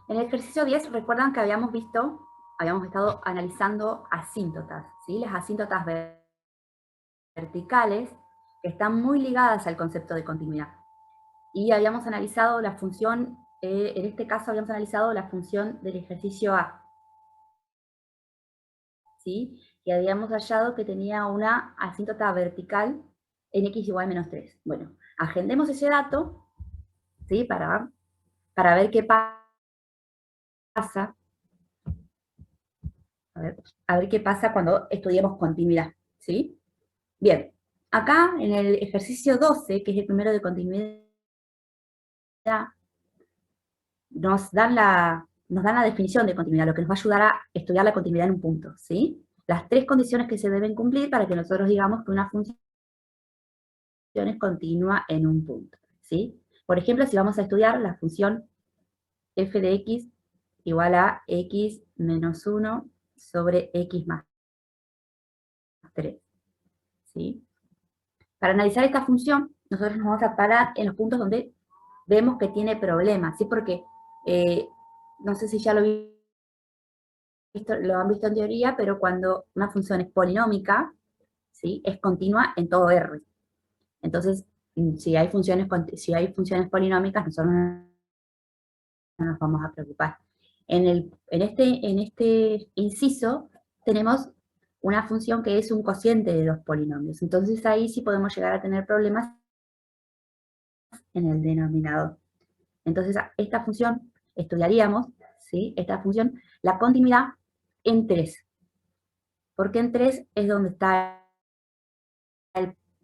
En el ejercicio 10, recuerdan que habíamos estado analizando asíntotas, ¿sí? Las asíntotas verticales que están muy ligadas al concepto de continuidad. Y habíamos analizado la función, en este caso habíamos analizado la función del ejercicio A, ¿sí? Y habíamos hallado que tenía una asíntota vertical en x igual a menos 3. Bueno, agendemos ese dato, ¿sí? Para ver qué pasa. A ver qué pasa cuando estudiemos continuidad, ¿sí? Bien, acá en el ejercicio 12, que es el primero de continuidad, nos dan la definición de continuidad, lo que nos va a ayudar a estudiar la continuidad en un punto, ¿sí? Las tres condiciones que se deben cumplir para que nosotros digamos que una función es continua en un punto, ¿sí? Por ejemplo, si vamos a estudiar la función f de x igual a x menos 1 sobre x más 3, ¿sí? Para analizar esta función, nosotros nos vamos a parar en los puntos donde vemos que tiene problemas, ¿sí? Porque, no sé si ya lo han visto en teoría, pero cuando una función es polinómica, ¿sí? Es continua en todo R. Entonces, si hay funciones polinómicas, nosotros no nos vamos a preocupar. En este inciso tenemos una función que es un cociente de dos polinomios. Entonces ahí sí podemos llegar a tener problemas en el denominador. Entonces esta función estudiaríamos, ¿sí? Esta función, la continuidad en 3. Porque en 3 es donde está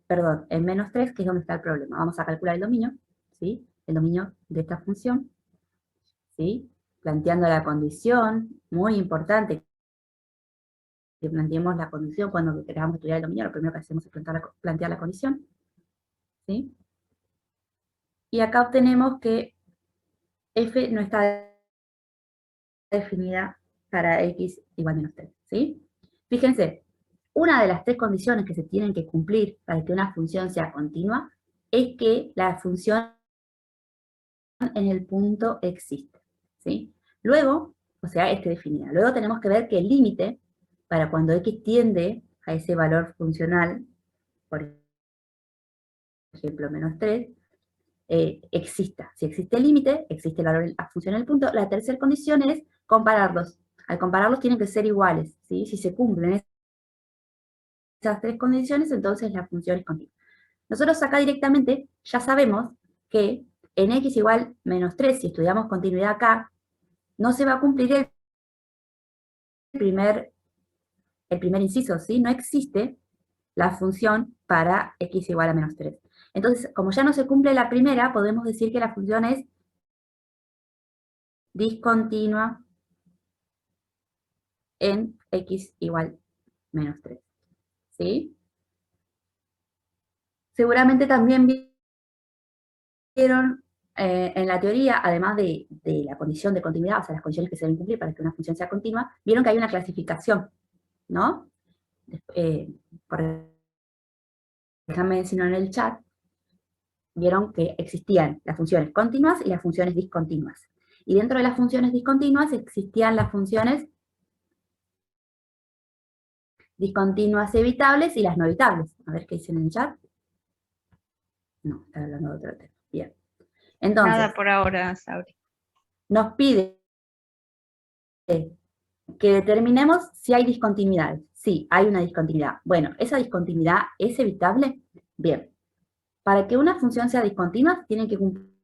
perdón, en menos 3, que es donde está el problema. Vamos a calcular el dominio, ¿sí? El dominio de esta función, ¿sí? Planteando la condición, muy importante que planteemos la condición cuando queramos estudiar el dominio, lo primero que hacemos es plantear la condición, ¿sí? Y acá obtenemos que f no está definida para x igual a menos 3, ¿sí? Fíjense, una de las tres condiciones que se tienen que cumplir para que una función sea continua es que la función en el punto existe, ¿sí? Luego, o sea, esté definida. Luego tenemos que ver que el límite, para cuando x tiende a ese valor funcional, por ejemplo, menos 3, exista. Si existe el límite, existe el valor de la función en el punto. La tercera condición es compararlos. Al compararlos tienen que ser iguales, ¿sí? Si se cumplen esas tres condiciones, entonces la función es continua. Nosotros acá directamente ya sabemos que en x igual menos 3, si estudiamos continuidad acá, no se va a cumplir primer, el primer inciso, ¿sí? No existe la función para x igual a menos 3. Entonces, como ya no se cumple la primera, podemos decir que la función es discontinua en x igual menos 3, ¿sí? Seguramente también vieron en la teoría, además de la condición de continuidad, o sea, las condiciones que se deben cumplir para que una función sea continua, vieron que hay una clasificación, ¿no? Por déjame decirlo en el chat, vieron que existían las funciones continuas y las funciones discontinuas. Y dentro de las funciones discontinuas existían las funciones discontinuas evitables y las no evitables. A ver qué dicen en el chat. No, está hablando de otro tema. Bien. Nada Entonces, por ahora, Sabri. nos pide que determinemos si hay discontinuidades. Sí, hay una discontinuidad. Bueno, ¿esa discontinuidad es evitable? Bien. Para que una función sea discontinua, tiene que cumplir,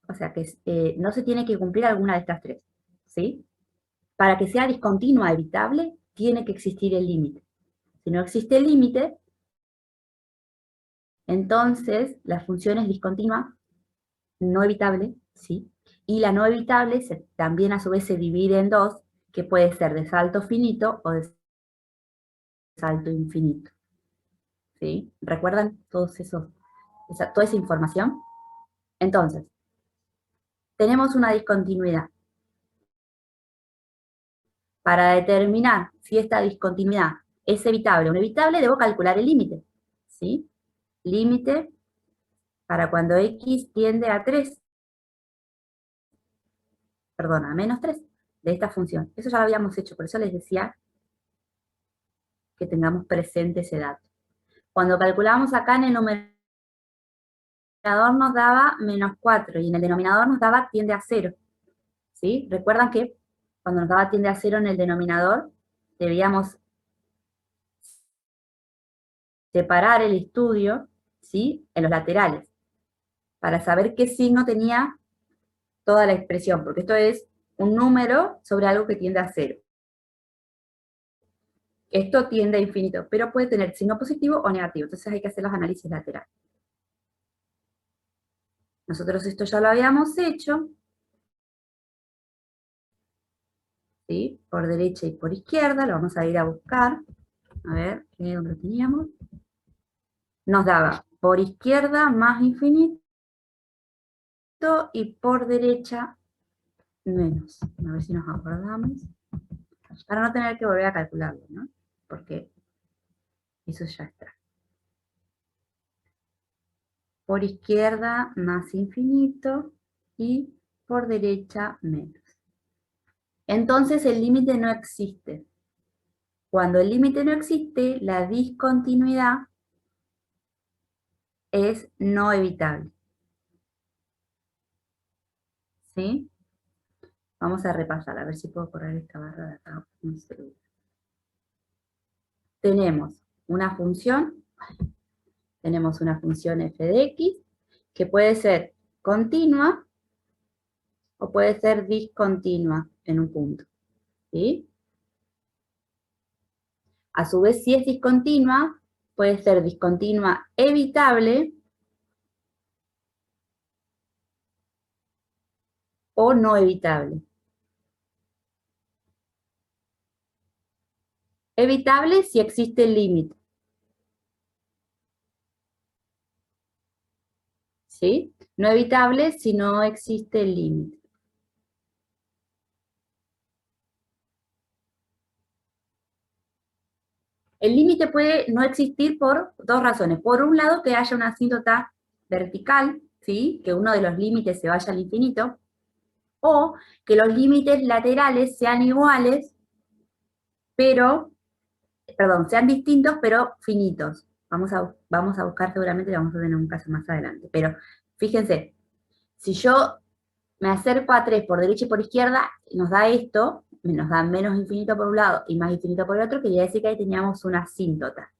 o sea, que no se tiene que cumplir alguna de estas tres, ¿sí? Para que sea discontinua evitable, tiene que existir el límite. Si no existe el límite, entonces la función es discontinua, no evitable, ¿sí? Y la no evitable también a su vez se divide en dos, que puede ser de salto finito o de salto infinito, ¿sí? ¿Recuerdan toda esa información? Entonces, tenemos una discontinuidad. Para determinar si esta discontinuidad es evitable o no evitable, debo calcular el límite, ¿sí? Límite para cuando x tiende a 3. perdón, a menos 3 de esta función. Eso ya lo habíamos hecho, por eso les decía que tengamos presente ese dato. Cuando calculamos acá en el numerador nos daba menos 4 y en el denominador nos daba tiende a 0. ¿Sí? Recuerdan que cuando nos daba tiende a 0 en el denominador, debíamos separar el estudio, ¿sí?, en los laterales, para saber qué signo tenía toda la expresión, porque esto es un número sobre algo que tiende a 0. Esto tiende a infinito, pero puede tener signo positivo o negativo, entonces hay que hacer los análisis laterales. Nosotros esto ya lo habíamos hecho, ¿sí?, por derecha y por izquierda, lo vamos a ir a buscar, a ver, ¿dónde lo teníamos? Nos daba por izquierda más infinito y por derecha menos. A ver si nos acordamos. Para no tener que volver a calcularlo, ¿no? Porque eso ya está. Por izquierda más infinito y por derecha menos. Entonces el límite no existe. Cuando el límite no existe, la discontinuidad es no evitable. ¿Sí? Vamos a repasar, a ver si puedo correr esta barra de acá un segundo. Tenemos una función f de x, que puede ser continua o puede ser discontinua en un punto. ¿Sí? A su vez, si es discontinua, puede ser discontinua evitable o no evitable. Evitable si existe el límite. ¿Sí? No evitable si no existe el límite. El límite puede no existir por dos razones. Por un lado, que haya una asíntota vertical, ¿sí?, que uno de los límites se vaya al infinito, o que los límites laterales sean iguales, pero, perdón, sean distintos, pero finitos. Vamos a buscar seguramente, vamos a tener un caso más adelante. Pero fíjense, si yo me acerco a 3 por derecha y por izquierda, nos da esto, nos da menos infinito por un lado y más infinito por el otro, quería decir que ahí teníamos una asíntota.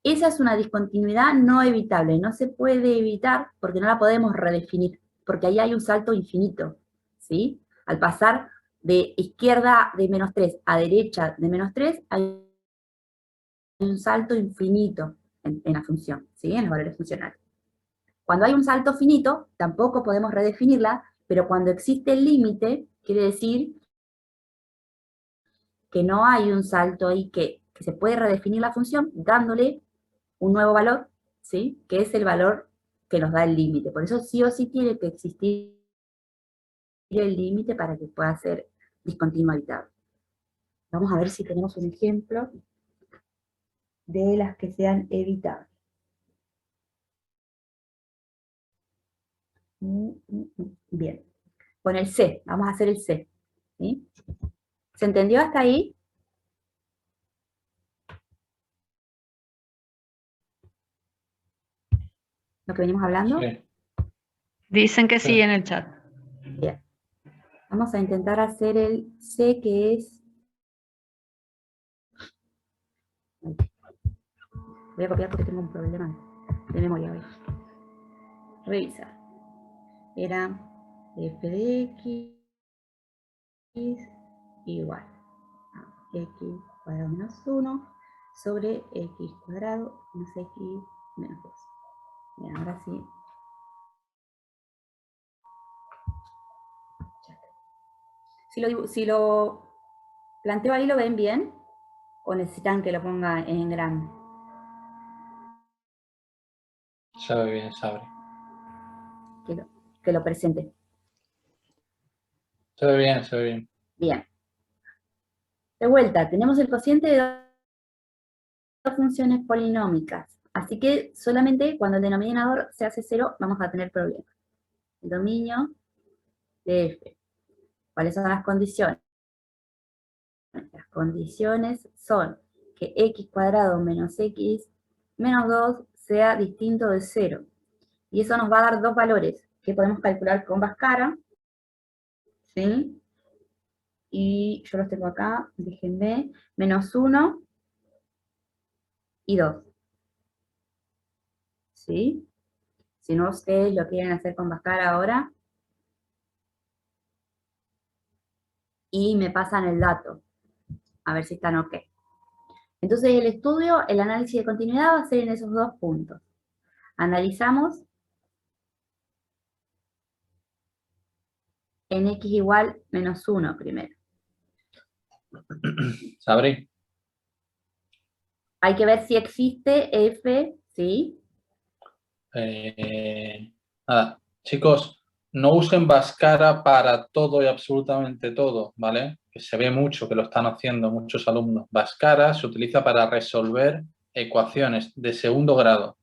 Esa es una discontinuidad no evitable, no se puede evitar porque no la podemos redefinir, porque ahí hay un salto infinito, ¿sí? Al pasar de izquierda de menos 3 a derecha de menos 3, hay un salto infinito en la función, ¿sí?, en los valores funcionales. Cuando hay un salto finito, tampoco podemos redefinirla, pero cuando existe el límite, quiere decir que no hay un salto ahí que se puede redefinir la función dándole un nuevo valor, ¿sí?, que es el valor que nos da el límite. Por eso sí o sí tiene que existir el límite para que pueda ser discontinuo evitable. Vamos a ver si tenemos un ejemplo de las que sean evitables. Bien. Con el C, vamos a hacer el C, ¿sí? ¿Se entendió hasta ahí? Lo que venimos hablando. Sí. Dicen que sí en el chat. Bien. Vamos a intentar hacer el C, que es... Voy a copiar porque tengo un problema de memoria. A ver. Revisar. Era f de x igual a x cuadrado menos 1 sobre x cuadrado menos x menos 2. Bien, ahora sí. Si lo planteo ahí, ¿lo ven bien? ¿O necesitan que lo ponga en grande? Se ve bien, Sabri. Que lo presente. Se ve bien, se ve bien. Bien. De vuelta, tenemos el cociente de dos funciones polinómicas. Así que solamente cuando el denominador se hace 0 vamos a tener problemas. El dominio de f ¿Cuáles son las condiciones? Las condiciones son que x cuadrado menos x menos 2 sea distinto de 0. Y eso nos va a dar dos valores que podemos calcular con Bhaskara, ¿sí? Y yo los tengo acá, déjenme, menos 1 y 2. ¿Sí? Si no ustedes lo quieren hacer con Bhaskara ahora, y me pasan el dato, a ver si están ok. Entonces el estudio, el análisis de continuidad va a ser en esos dos puntos. Analizamos en x igual menos 1 primero. Sabri, Hay que ver si existe f, ¿sí? nada, chicos, no usen Bhaskara para todo y absolutamente todo, ¿vale? Que se ve mucho que lo están haciendo muchos alumnos. Bhaskara se utiliza para resolver ecuaciones de segundo grado,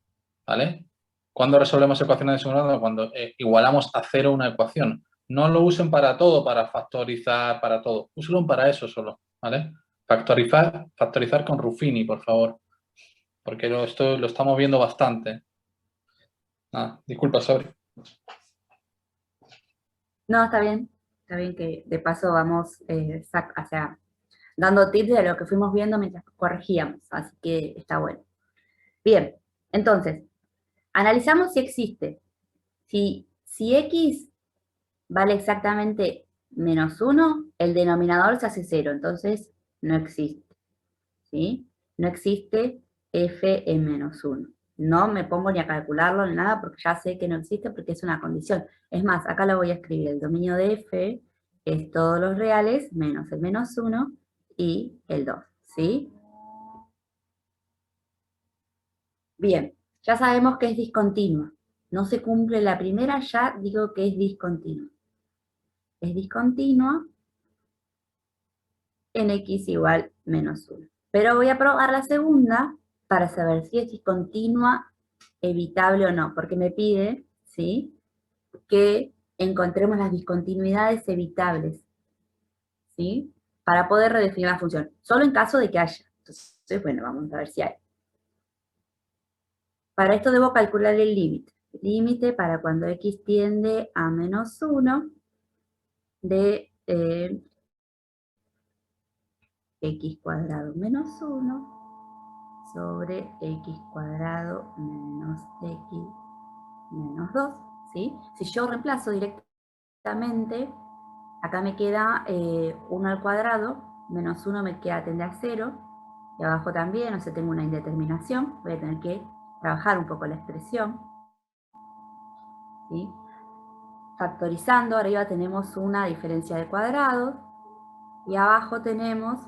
¿vale? ¿Cuándo resolvemos ecuaciones de segundo grado? Cuando igualamos a cero una ecuación. No lo usen para todo, para factorizar, para todo. Úsenlo para eso solo, ¿vale? Factorizar con Ruffini, por favor, porque esto lo estamos viendo bastante. Disculpa, Sabri. No, está bien que de paso vamos dando tips de lo que fuimos viendo mientras corregíamos, así que está bueno. Bien, entonces, analizamos si existe. Si x vale exactamente menos 1, el denominador se hace 0, entonces no existe, ¿sí? No existe f en menos 1. No me pongo ni a calcularlo ni nada porque ya sé que no existe porque es una condición. Es más, acá lo voy a escribir. El dominio de f es todos los reales menos el menos 1 y el 2, ¿sí? Bien, ya sabemos que es discontinua. No se cumple la primera, ya digo que es discontinua. Es discontinua en x igual menos 1. Pero voy a probar la segunda para saber si es discontinua, evitable o no, porque me pide, ¿sí?, que encontremos las discontinuidades evitables, ¿sí?, para poder redefinir la función, solo en caso de que haya. Entonces, bueno, vamos a ver si hay. Para esto debo calcular el límite. El límite para cuando x tiende a menos 1 de x cuadrado menos 1 sobre x cuadrado menos x menos 2, ¿sí? Si yo reemplazo directamente, acá me queda 1 al cuadrado, menos 1 me queda tende a 0, y abajo también, o sea, tengo una indeterminación, voy a tener que trabajar un poco la expresión, ¿sí? Factorizando, arriba tenemos una diferencia de cuadrados, y abajo tenemos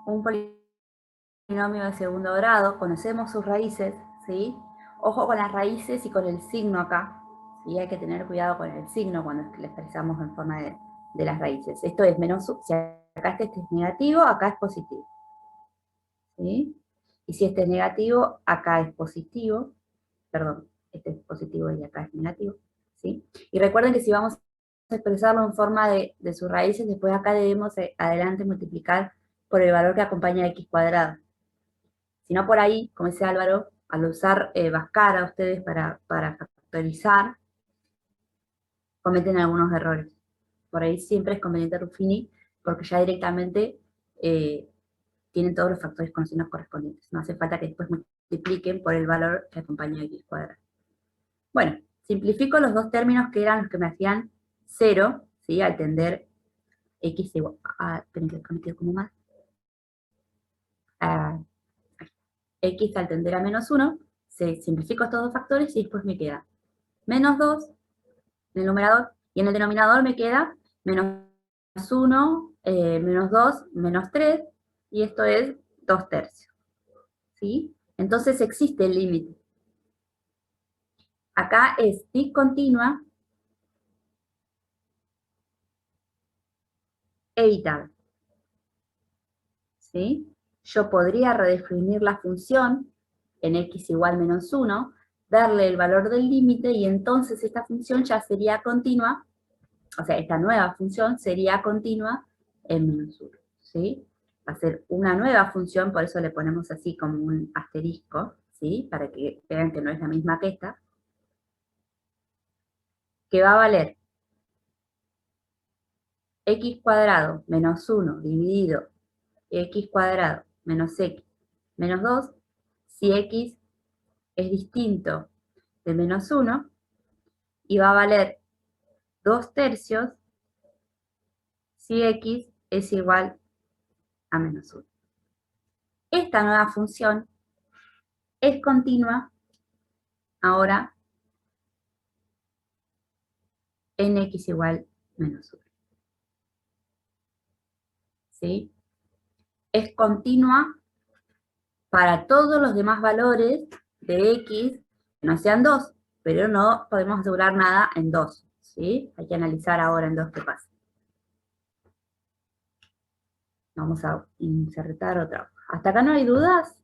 un polinomio de segundo grado, conocemos sus raíces, ¿sí? Ojo con las raíces y con el signo acá, ¿sí? Hay que tener cuidado con el signo cuando le expresamos en forma de las raíces. Esto es menos, si acá este es negativo, acá es positivo, ¿sí? Y si este es negativo, acá es positivo, perdón, este es positivo y acá es negativo, ¿sí? Y recuerden que si vamos a expresarlo en forma de sus raíces, después acá debemos adelante multiplicar por el valor que acompaña a x cuadrado. Si no, por ahí, como dice Álvaro, al usar Bhaskara ustedes para factorizar, cometen algunos errores. Por ahí siempre es conveniente Ruffini, porque ya directamente tienen todos los factores con signos correspondientes. No hace falta que después multipliquen por el valor que acompaña a x cuadrado. Bueno, simplifico los dos términos que eran los que me hacían 0, ¿sí? Al tender x igual a... Esperen que me quedo como más. X al tender a menos 1, simplifico estos dos factores y después me queda menos 2 en el numerador, y en el denominador me queda menos 1, menos 2, menos 3, y esto es 2 tercios. ¿Sí? Entonces existe el límite. Acá es discontinua, evitable. ¿Sí? Yo podría redefinir la función en x igual menos 1, darle el valor del límite, y entonces esta función ya sería continua o sea, esta nueva función sería continua en menos 1, ¿sí? Va a ser una nueva función, por eso le ponemos así como un asterisco, ¿sí? Para que vean que no es la misma que esta, que va a valer x cuadrado menos 1 dividido x cuadrado menos x menos 2, si x es distinto de menos 1, y va a valer 2 tercios si x es igual a menos 1. Esta nueva función es continua ahora en x igual menos 1. ¿Sí? Es continua para todos los demás valores de x que no sean 2, pero no podemos asegurar nada en 2. ¿Sí? Hay que analizar ahora en 2 qué pasa. Vamos a insertar otra. ¿Hasta acá no hay dudas?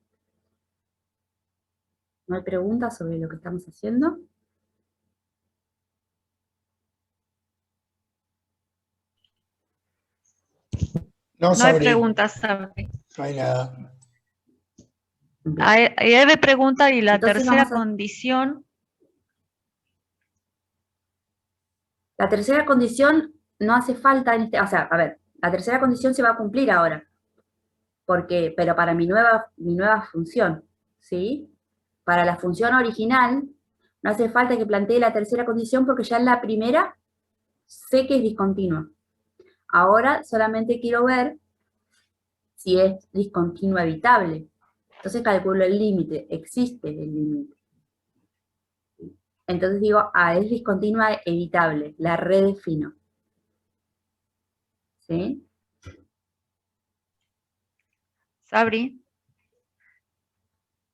¿No hay preguntas sobre lo que estamos haciendo? No, No hay Sabri, preguntas, Sabri. no hay nada. Bien. Eve pregunta, ¿y la Entonces tercera vamos a... condición? La tercera condición no hace falta en este... O sea, a ver, la tercera condición se va a cumplir ahora. Porque, pero para mi nueva función, ¿sí? Para la función original, no hace falta que plantee la tercera condición porque ya en la primera sé que es discontinua. Ahora solamente quiero ver si es discontinua evitable. Entonces calculo el límite, existe el límite. Entonces digo, es discontinua evitable, la redefino. ¿Sí? Sabri.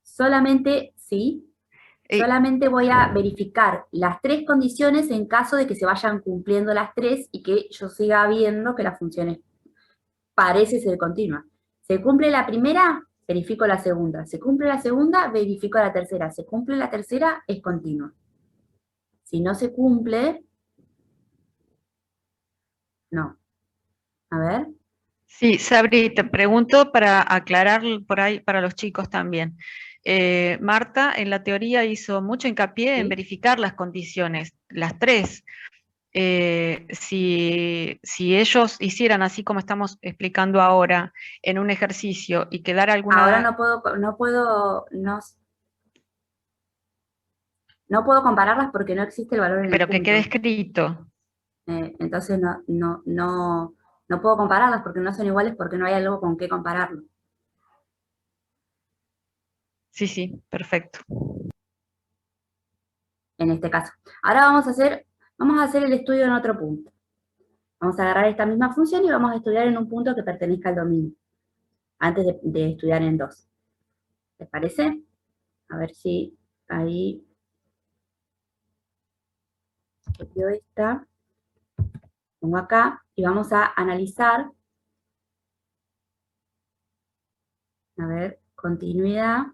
Solamente, sí, Eh, solamente voy a verificar las 3 condiciones en caso de que se vayan cumpliendo las 3 y que yo siga viendo que la función parece ser continua. Se cumple la primera, verifico la segunda. Se cumple la segunda, verifico la tercera. Se cumple la tercera, es continua. Si no se cumple, no. A ver. sí, Sabri, te pregunto para aclarar por ahí para los chicos también. Marta en la teoría hizo mucho hincapié en ¿Sí? verificar las condiciones, las 3. Si ellos hicieran así como estamos explicando ahora en un ejercicio y quedara Ahora alguna, no puedo compararlas porque no existe el valor en el pero que quede punto. escrito. Entonces no puedo compararlas porque no son iguales porque no hay algo con qué compararlo. Sí, sí, perfecto. En este caso. Ahora vamos a hacer el estudio en otro punto. Vamos a agarrar esta misma función y vamos a estudiar en un punto que pertenezca al dominio, antes de estudiar en 2. ¿Les parece? A ver si ahí copió esta. Pongo acá y vamos a analizar, a ver, continuidad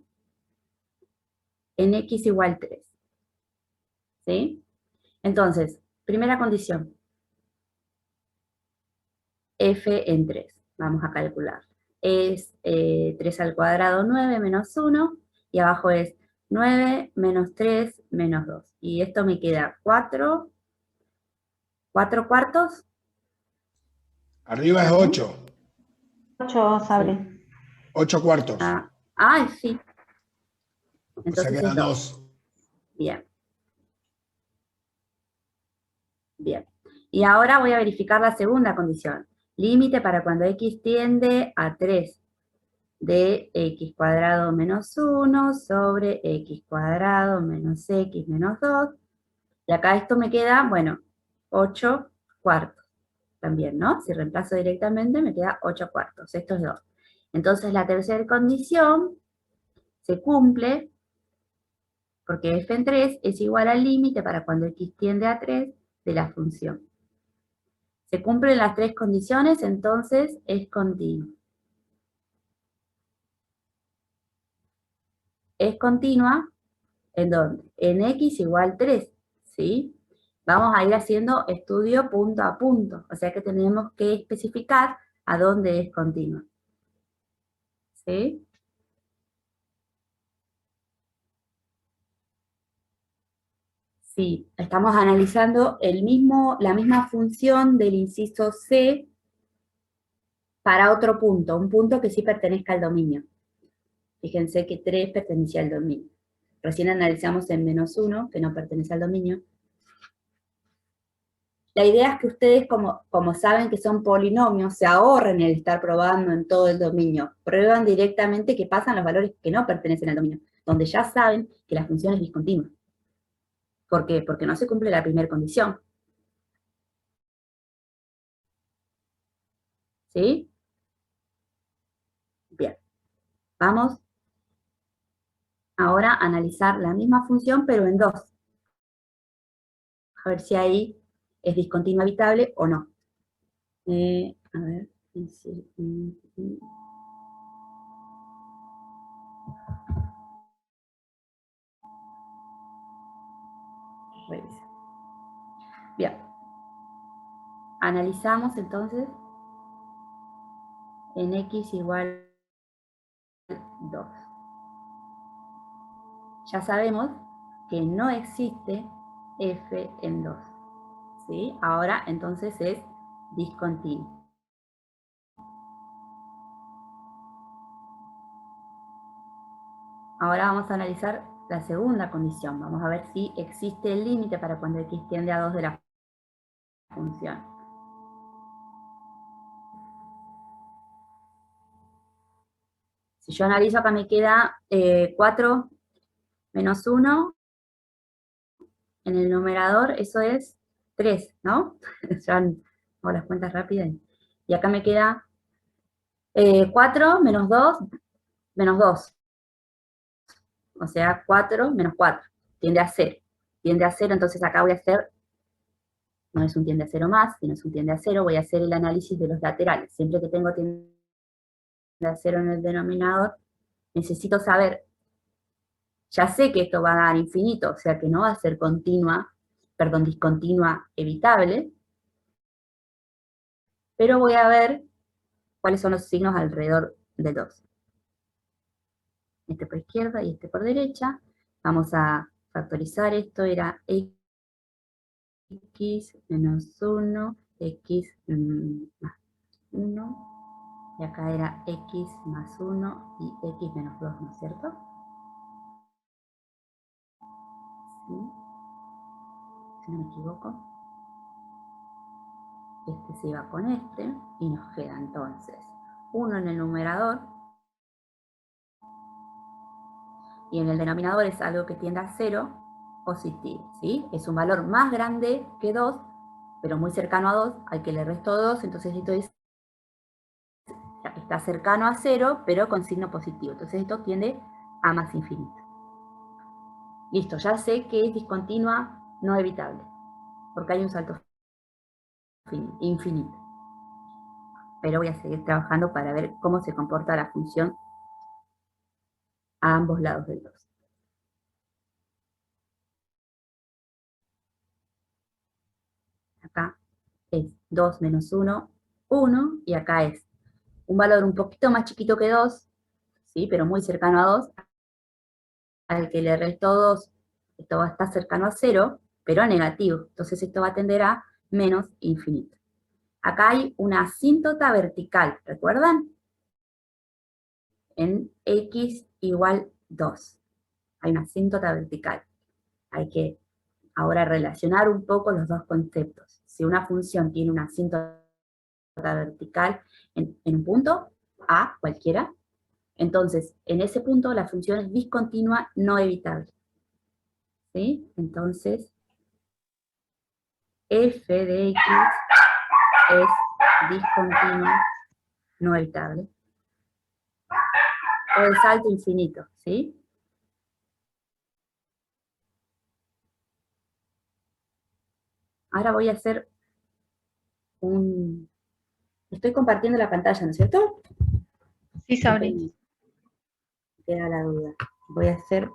en x igual 3. ¿Sí? Entonces, primera condición, f en 3. Vamos a calcular. Es 3 al cuadrado 9 menos 1, y abajo es 9 menos 3 menos 2. Y esto me queda 4 cuartos. Arriba es 8. 8, Sabri. Sí. 8 cuartos. Sí. O sea, Entonces quedan es 2. 2. Bien. Bien. Y ahora voy a verificar la segunda condición. Límite para cuando x tiende a 3 de x cuadrado menos 1 sobre x cuadrado menos x menos 2. Y acá esto me queda, bueno, 8 cuartos también, ¿no? Si reemplazo directamente me queda 8 cuartos. Esto es 2. Entonces la tercera condición se cumple porque f en 3 es igual al límite para cuando x tiende a 3 de la función. Se cumplen las 3 condiciones, entonces es continua. Es continua, ¿en dónde? En x igual 3, ¿sí? Vamos a ir haciendo estudio punto a punto, o sea que tenemos que especificar a dónde es continua. ¿Sí? Sí, estamos analizando la misma función del inciso C para otro punto, un punto que sí pertenezca al dominio. Fíjense que 3 pertenecía al dominio. Recién analizamos en -1, que no pertenece al dominio. La idea es que ustedes, como saben que son polinomios, se ahorren el estar probando en todo el dominio. Prueban directamente que pasan los valores que no pertenecen al dominio, donde ya saben que la función es discontinua. ¿Por qué? Porque no se cumple la primera condición. ¿Sí? Bien. Vamos ahora a analizar la misma función, pero en 2. A ver si ahí es discontinua evitable o no. A ver. Revisa. Bien. Analizamos entonces en x igual 2. Ya sabemos que no existe f en 2. ¿Sí? Ahora entonces es discontinuo. Ahora vamos a analizar la segunda condición. Vamos a ver si existe el límite para cuando x tiende a 2 de la función. Si yo analizo, acá me queda 4 menos 1. En el numerador eso es 3, ¿no? Ya hago las cuentas rápidas. Y acá me queda 4 menos 2, menos 2. O sea, 4 menos 4. Tiende a 0. Tiende a 0, entonces acá voy a hacer, no es un tiende a 0 más, sino es un tiende a 0, voy a hacer el análisis de los laterales. Siempre que tengo tiende a 0 en el denominador, necesito saber, ya sé que esto va a dar infinito, o sea que no va a ser discontinua evitable, pero voy a ver cuáles son los signos alrededor del 2. Este por izquierda y este por derecha. Vamos a factorizar esto, era x menos 1, x más 1, y acá era x más 1 y x menos 2, ¿no es cierto? ¿Sí? Si no me equivoco. Este se iba con este, y nos queda entonces 1 en el numerador, y en el denominador es algo que tiende a 0, positivo, ¿sí? Es un valor más grande que 2, pero muy cercano a 2, al que le resto 2, entonces esto está cercano a 0, pero con signo positivo. Entonces esto tiende a más infinito. Listo, ya sé que es discontinua no evitable, porque hay un salto infinito. Pero voy a seguir trabajando para ver cómo se comporta la función a ambos lados del 2. Acá es 2 menos 1, 1, y acá es un valor un poquito más chiquito que 2, ¿sí? Pero muy cercano a 2, al que le resto 2, esto va a estar cercano a 0, pero negativo, entonces esto va a tender a menos infinito. Acá hay una asíntota vertical, ¿recuerdan? En x igual 2. Hay una asíntota vertical. Hay que ahora relacionar un poco los dos conceptos. Si una función tiene una asíntota vertical en un punto, A, cualquiera, entonces en ese punto la función es discontinua no evitable. ¿Sí? Entonces, f de x es discontinua no evitable. O el salto infinito, ¿sí? Ahora voy a hacer Estoy compartiendo la pantalla, ¿no es cierto? Sí, Sabri. Queda la duda. Voy a hacer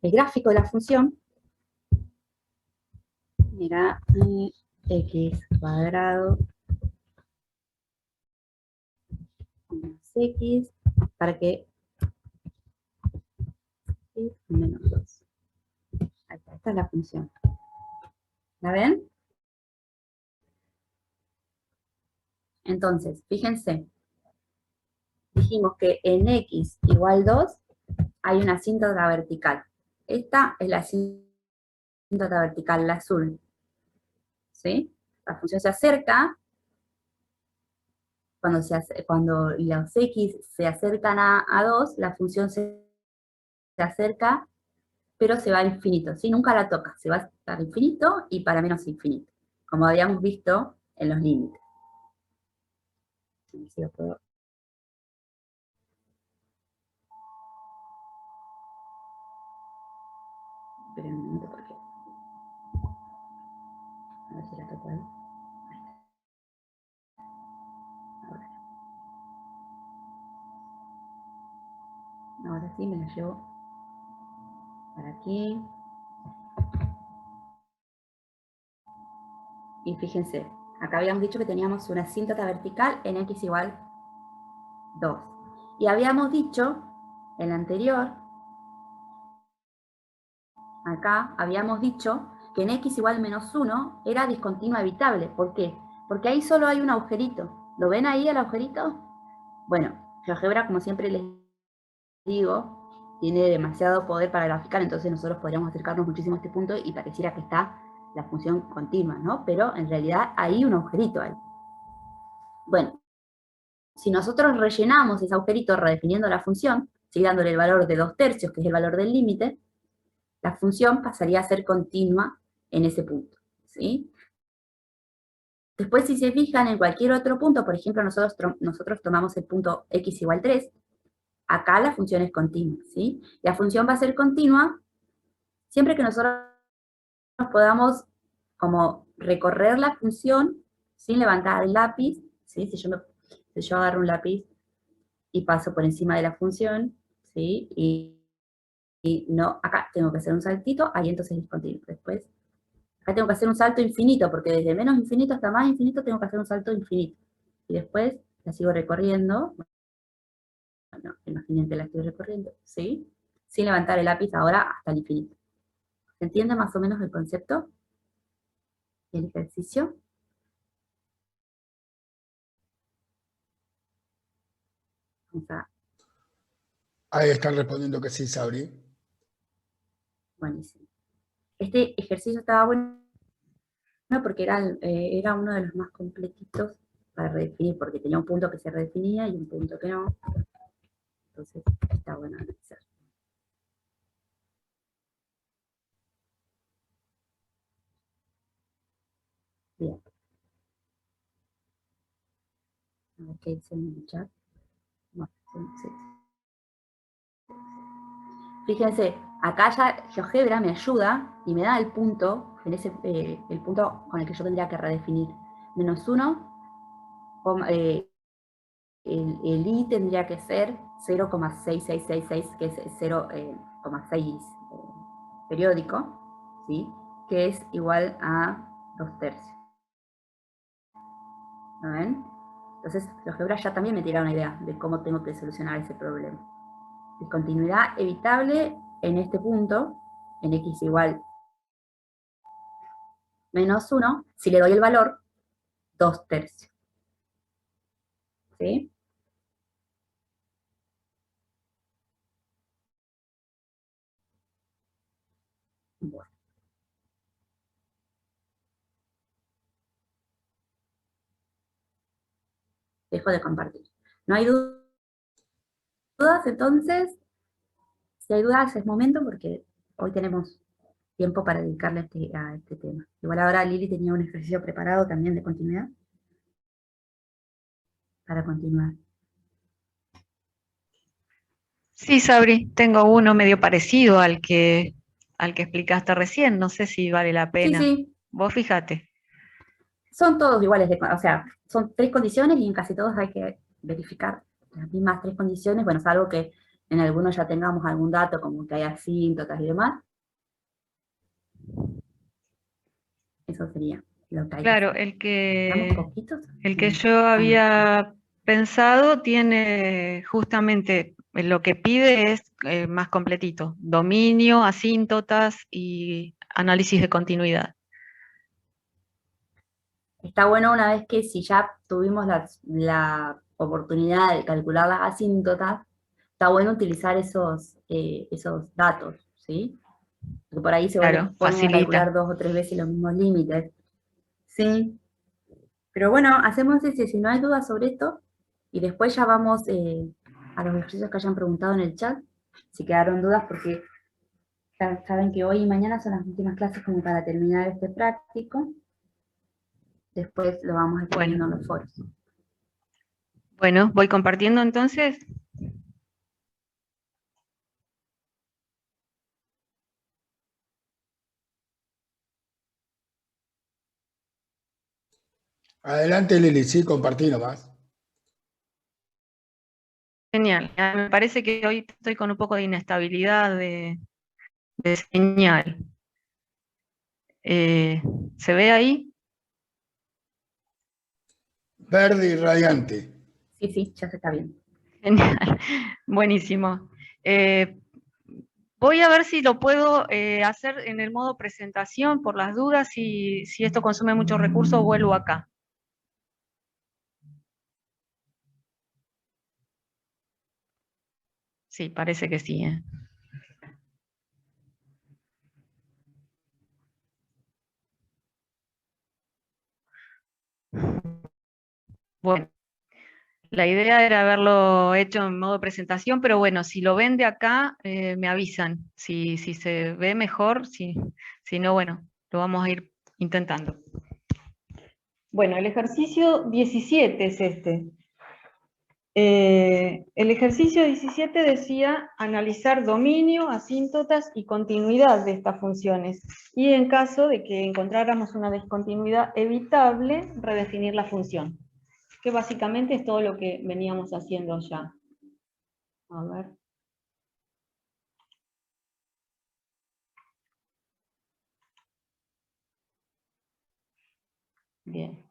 el gráfico de la función. Mira, x cuadrado menos x, para que x menos 2. Ahí está, esta es la función. ¿La ven? Entonces, fíjense, dijimos que en x igual 2 hay una asíntota vertical. Esta es la asíntota vertical, la azul. ¿Sí? La función se acerca, cuando los x se acercan a 2, la función se acerca, pero se va a infinito, ¿sí? Nunca la toca, se va a estar infinito y para menos infinito, como habíamos visto en los límites. A ver si lo puedo. Esperen un momento porque. A ver si la toco ahí. Ahí está. Ahora sí me la llevo para aquí. Y fíjense, acá habíamos dicho que teníamos una asíntota vertical en x igual 2. Y habíamos dicho, en la anterior, acá habíamos dicho que en x igual menos 1 era discontinua evitable. ¿Por qué? Porque ahí solo hay un agujerito. ¿Lo ven ahí el agujerito? Bueno, GeoGebra, como siempre les digo, tiene demasiado poder para graficar, entonces nosotros podríamos acercarnos muchísimo a este punto y pareciera que está la función continua, ¿no? Pero en realidad hay un agujerito ahí. Bueno, si nosotros rellenamos ese agujerito redefiniendo la función, ¿sí? Dándole el valor de 2/3, que es el valor del límite, la función pasaría a ser continua en ese punto, ¿sí? Después, si se fijan en cualquier otro punto, por ejemplo, nosotros tomamos el punto x igual 3, acá la función es continua, ¿sí? La función va a ser continua siempre que nosotros podamos como recorrer la función sin levantar el lápiz, ¿sí? Si yo agarro un lápiz y paso por encima de la función, ¿sí? Y no, acá tengo que hacer un saltito, ahí entonces es continuo. Después, acá tengo que hacer un salto infinito, porque desde menos infinito hasta más infinito tengo que hacer un salto infinito. Y después la sigo recorriendo. Bueno, imagínate, la estoy recorriendo, ¿sí? Sin levantar el lápiz ahora hasta el infinito. ¿Se entiende más o menos el concepto? El ejercicio. Vamos a... Ahí están respondiendo que sí, Sabri. Buenísimo. Este ejercicio estaba bueno porque era uno de los más completitos para redefinir, porque tenía un punto que se redefinía y un punto que no. Entonces, está bueno analizar. Bien. A ver qué dicen en el chat. Bueno, sí. Fíjense, acá ya GeoGebra me ayuda y me da el punto, el punto con el que yo tendría que redefinir. Menos 1, el i tendría que ser 0,6666, que es 0,6 periódico, ¿sí? Que es igual a 2/3. ¿Lo ven? Entonces, GeoGebra ya también me tira una idea de cómo tengo que solucionar ese problema. Discontinuidad evitable en este punto, en x igual menos 1, si le doy el valor 2/3. ¿Sí? Bueno. Dejo de compartir. ¿No hay dudas entonces? Si hay dudas es momento porque hoy tenemos tiempo para dedicarle a este tema. Igual ahora Lili tenía un ejercicio preparado también de continuidad. Para continuar. Sí, Sabri, tengo uno medio parecido al que explicaste recién. No sé si vale la pena. Sí. Vos fíjate. Son todos iguales, o sea, son 3 condiciones y en casi todos hay que verificar las mismas 3 condiciones. Bueno, salvo que en algunos ya tengamos algún dato, como que hay asíntotas y demás. Eso sería lo que hay. Claro, ¿Estamos poquitos? el que Sí. yo había pensado tiene justamente lo que pide es más completito: dominio, asíntotas y análisis de continuidad. Está bueno una vez que si ya tuvimos la oportunidad de calcular las asíntotas, está bueno utilizar esos datos, ¿sí? Porque por ahí se Claro, ponen a facilita. calcular 2 o 3 veces los mismos límites. Sí. Pero bueno, hacemos ese, si no hay dudas sobre esto, y después ya vamos a los ejercicios que hayan preguntado en el chat, si quedaron dudas, porque ya saben que hoy y mañana son las últimas clases como para terminar este práctico. Después lo vamos a estar viendo en los foros. Bueno, voy compartiendo entonces. Adelante, Lili, sí, compartí nomás. Genial. Me parece que hoy estoy con un poco de inestabilidad de señal. ¿Se ve ahí? Verde y radiante. Sí, ya se está viendo. Genial. Buenísimo. Voy a ver si lo puedo hacer en el modo presentación por las dudas. Si esto consume muchos recursos, vuelvo acá. Sí, parece que sí. Bueno, la idea era haberlo hecho en modo presentación, pero bueno, si lo ven de acá, me avisan. Si se ve mejor, si no, bueno, lo vamos a ir intentando. Bueno, el ejercicio 17 es este. El ejercicio 17 decía analizar dominio, asíntotas y continuidad de estas funciones. Y en caso de que encontráramos una discontinuidad evitable, redefinir la función. Que básicamente es todo lo que veníamos haciendo ya. A ver. Bien.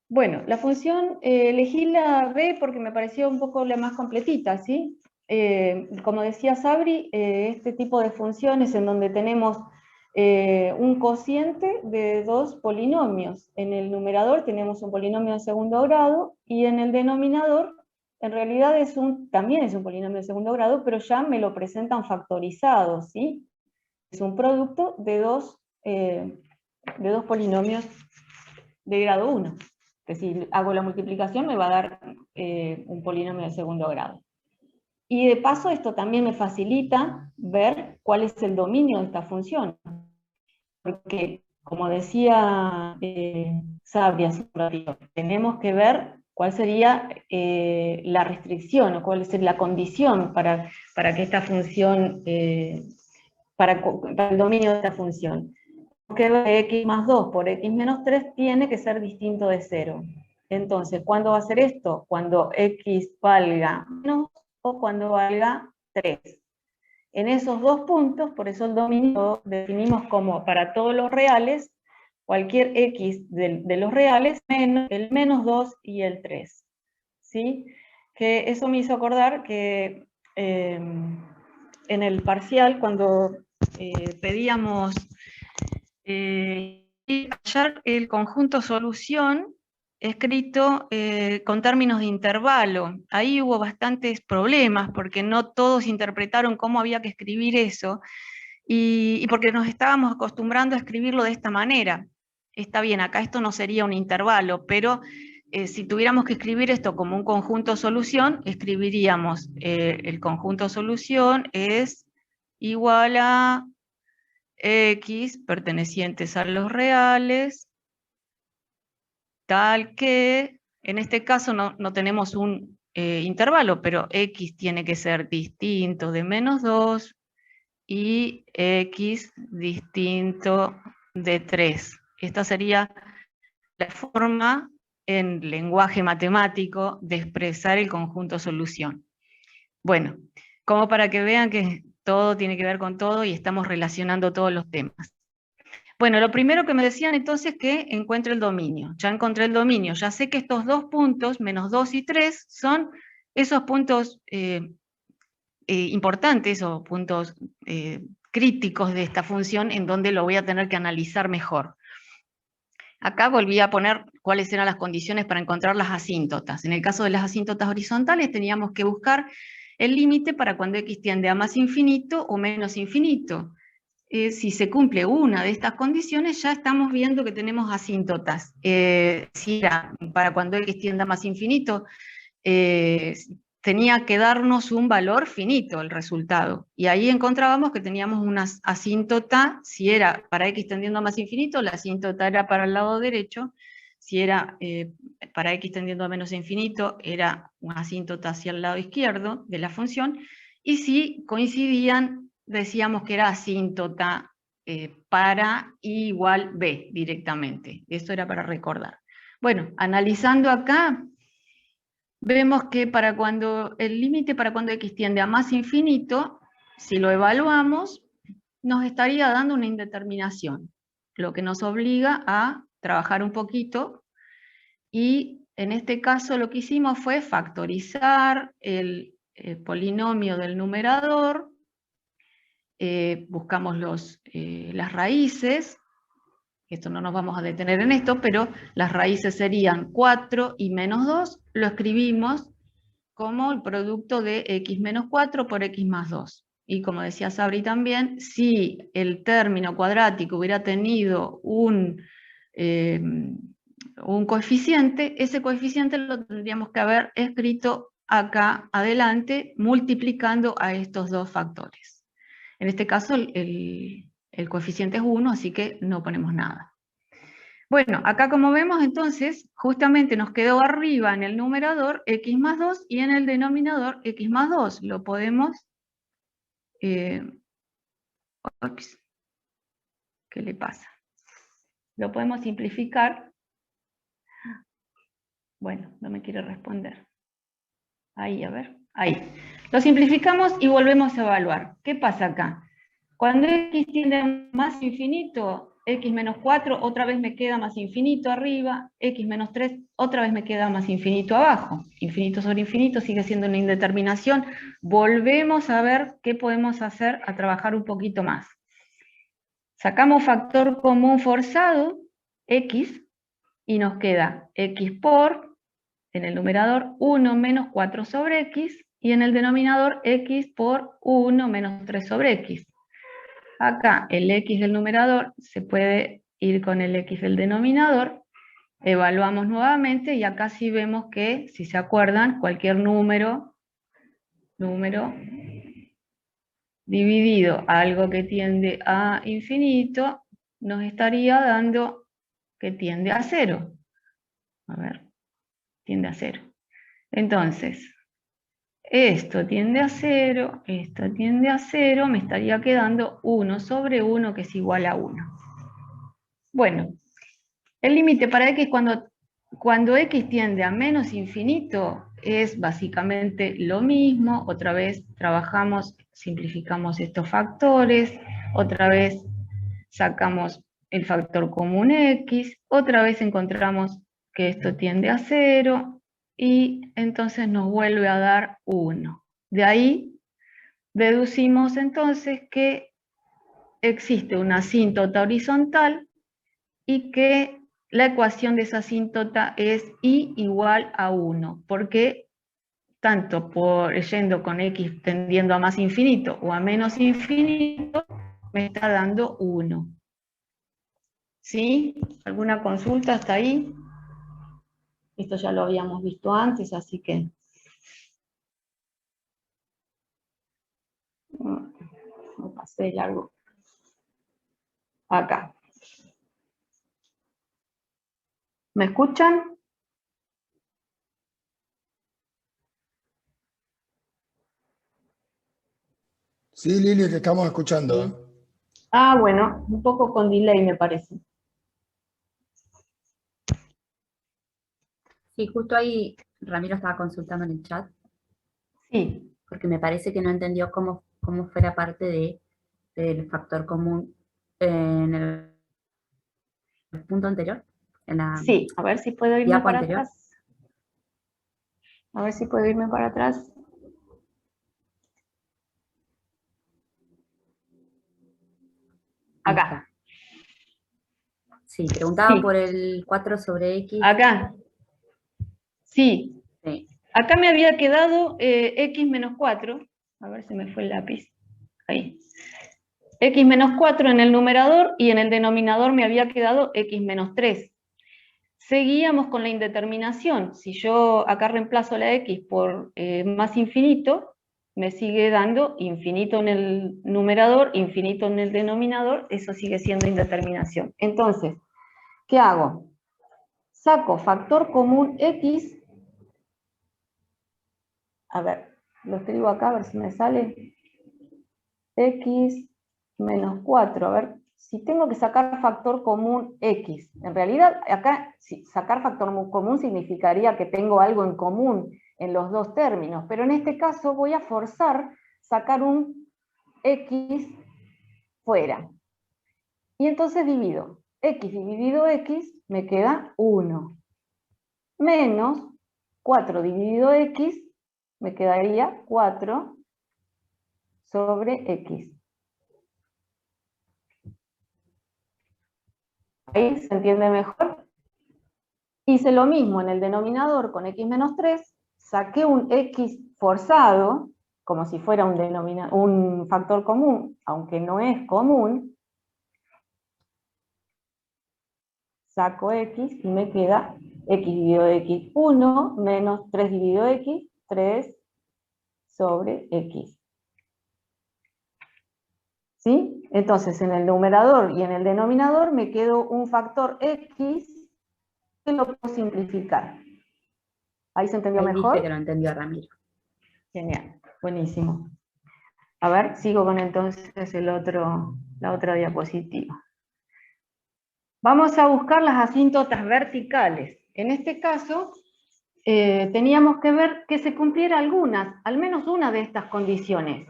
Bueno, la función, elegí la B porque me pareció un poco la más completita, ¿sí? Como decía Sabri, este tipo de funciones en donde tenemos un cociente de dos polinomios. En el numerador tenemos un polinomio de segundo grado y en el denominador en realidad también es un polinomio de segundo grado, pero ya me lo presentan factorizado, ¿sí? Es un producto de dos polinomios de grado 1. Que si hago la multiplicación me va a dar un polinomio de segundo grado. Y de paso esto también me facilita ver cuál es el dominio de esta función. Porque, como decía Sabri hace un ratito, tenemos que ver cuál sería la restricción o cuál es la condición para que esta función, para el dominio de esta función. Que x más 2 por x menos 3 tiene que ser distinto de 0. Entonces, ¿cuándo va a ser esto? Cuando x valga menos o cuando valga 3. En esos dos puntos, por eso el dominio lo definimos como para todos los reales, cualquier x de los reales, menos el menos 2 y el 3. ¿Sí? Que eso me hizo acordar que en el parcial, cuando pedíamos hallar el conjunto solución escrito con términos de intervalo. Ahí hubo bastantes problemas porque no todos interpretaron cómo había que escribir eso y porque nos estábamos acostumbrando a escribirlo de esta manera. Está bien, acá esto no sería un intervalo, pero si tuviéramos que escribir esto como un conjunto solución, escribiríamos el conjunto solución es igual a x pertenecientes a los reales, tal que, en este caso no tenemos un intervalo, pero x tiene que ser distinto de menos 2 y x distinto de 3. Esta sería la forma en lenguaje matemático de expresar el conjunto solución. Bueno, como para que vean que todo tiene que ver con todo y estamos relacionando todos los temas. Bueno, lo primero que me decían entonces es que encuentre el dominio. Ya encontré el dominio, ya sé que estos dos puntos, menos 2 y 3, son esos puntos importantes o puntos críticos de esta función en donde lo voy a tener que analizar mejor. Acá volví a poner cuáles eran las condiciones para encontrar las asíntotas. En el caso de las asíntotas horizontales teníamos que buscar el límite para cuando x tiende a más infinito o menos infinito. Si se cumple una de estas condiciones, ya estamos viendo que tenemos asíntotas. Si era para cuando x tiende a más infinito, tenía que darnos un valor finito el resultado. Y ahí encontrábamos que teníamos una asíntota, si era para x tendiendo a más infinito, la asíntota era para el lado derecho; si era para x tendiendo a menos infinito, era una asíntota hacia el lado izquierdo de la función; y si coincidían, decíamos que era asíntota para i igual b directamente. Eso era para recordar. Bueno, analizando acá, vemos que para cuando el límite para cuando x tiende a más infinito, si lo evaluamos, nos estaría dando una indeterminación, lo que nos obliga a trabajar un poquito, y en este caso lo que hicimos fue factorizar el polinomio del numerador, buscamos las raíces. Esto no nos vamos a detener en esto, pero las raíces serían 4 y menos 2, lo escribimos como el producto de x menos 4 por x más 2. Y como decía Sabri también, si el término cuadrático hubiera tenido un coeficiente, ese coeficiente lo tendríamos que haber escrito acá adelante, multiplicando a estos dos factores. En este caso el coeficiente es 1, así que no ponemos nada. Bueno, acá como vemos entonces, justamente nos quedó arriba en el numerador x más 2 y en el denominador x más 2. Lo podemos... ups, ¿qué le pasa? Lo podemos simplificar. Bueno, no me quiere responder. Ahí, a ver, ahí. Lo simplificamos y volvemos a evaluar. ¿Qué pasa acá? Cuando x tiende a más infinito, x menos 4 otra vez me queda más infinito arriba, x menos 3 otra vez me queda más infinito abajo. Infinito sobre infinito sigue siendo una indeterminación. Volvemos a ver qué podemos hacer, a trabajar un poquito más. Sacamos factor común forzado, x, y nos queda x por, en el numerador, 1 menos 4 sobre x, y en el denominador x por 1 menos 3 sobre x. Acá el x del numerador se puede ir con el x del denominador, evaluamos nuevamente y acá sí vemos que, si se acuerdan, cualquier número dividido a algo que tiende a infinito, nos estaría dando que tiende a 0. A ver, tiende a 0. Entonces, esto tiende a 0, esto tiende a 0, me estaría quedando 1 sobre 1, que es igual a 1. Bueno, el límite para x cuando x tiende a menos infinito es básicamente lo mismo. Otra vez trabajamos, simplificamos estos factores, otra vez sacamos el factor común x, otra vez encontramos que esto tiende a 0, y entonces nos vuelve a dar 1. De ahí deducimos entonces que existe una asíntota horizontal y que la ecuación de esa asíntota es y igual a 1, porque tanto yendo con x tendiendo a más infinito o a menos infinito, me está dando 1. ¿Sí? ¿Alguna consulta hasta ahí? Esto ya lo habíamos visto antes, así que... No pasé largo. Acá. ¿Me escuchan? Sí, Lili, te estamos escuchando. Sí. Ah, bueno, un poco con delay me parece. Sí, justo ahí Ramiro estaba consultando en el chat. Sí. porque me parece que no entendió cómo fuera parte del factor común en el punto anterior, en la Sí, a ver si puedo irme diapo para anterior. atrás. A ver si puedo irme para atrás. Ahí Acá. está. Sí, preguntaba Sí, por el 4 sobre X. acá. Sí, Sí. acá me había quedado X menos 4. A ver si me fue el lápiz. Ahí. X menos 4 en el numerador y en el denominador me había quedado X menos 3. Seguíamos con la indeterminación. Si yo acá reemplazo la X por más infinito, me sigue dando infinito en el numerador, infinito en el denominador, eso sigue siendo indeterminación. Entonces, ¿qué hago? Saco factor común X, a ver, lo escribo acá a ver si me sale, X menos 4, a ver, si tengo que sacar factor común X, en realidad acá sacar factor común significaría que tengo algo en común en los dos términos, pero en este caso voy a forzar sacar un X fuera. Y entonces divido. X dividido X me queda 1. Menos 4 dividido X me quedaría 4 sobre X. Ahí se entiende mejor. Hice lo mismo en el denominador con X menos 3. Saqué un X forzado, como si fuera un factor común, aunque no es común. Saco X y me queda X dividido X 1 menos 3 dividido X, 3 sobre X. ¿Sí? Entonces en el numerador y en el denominador me quedo un factor X que lo puedo simplificar. ¿Ahí se entendió Ahí mejor? dije que lo entendió Ramiro. Genial, buenísimo. A ver, sigo con entonces la otra diapositiva. Vamos a buscar las asíntotas verticales. En este caso, teníamos que ver que se cumpliera al menos una de estas condiciones,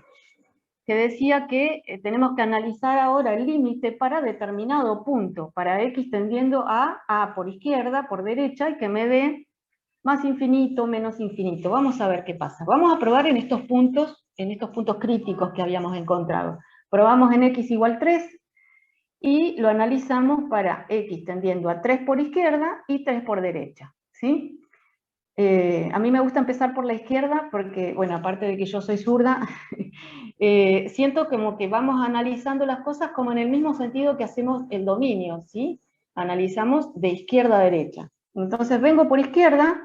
que decía que tenemos que analizar ahora el límite para determinado punto, para X tendiendo a por izquierda, por derecha, y que me dé más infinito, menos infinito. Vamos a ver qué pasa. Vamos a probar en estos puntos críticos que habíamos encontrado. Probamos en X igual 3, y lo analizamos para X tendiendo a 3 por izquierda y 3 por derecha, ¿sí? A mí me gusta empezar por la izquierda porque, bueno, aparte de que yo soy zurda, siento como que vamos analizando las cosas como en el mismo sentido que hacemos el dominio, ¿sí? Analizamos de izquierda a derecha. Entonces vengo por izquierda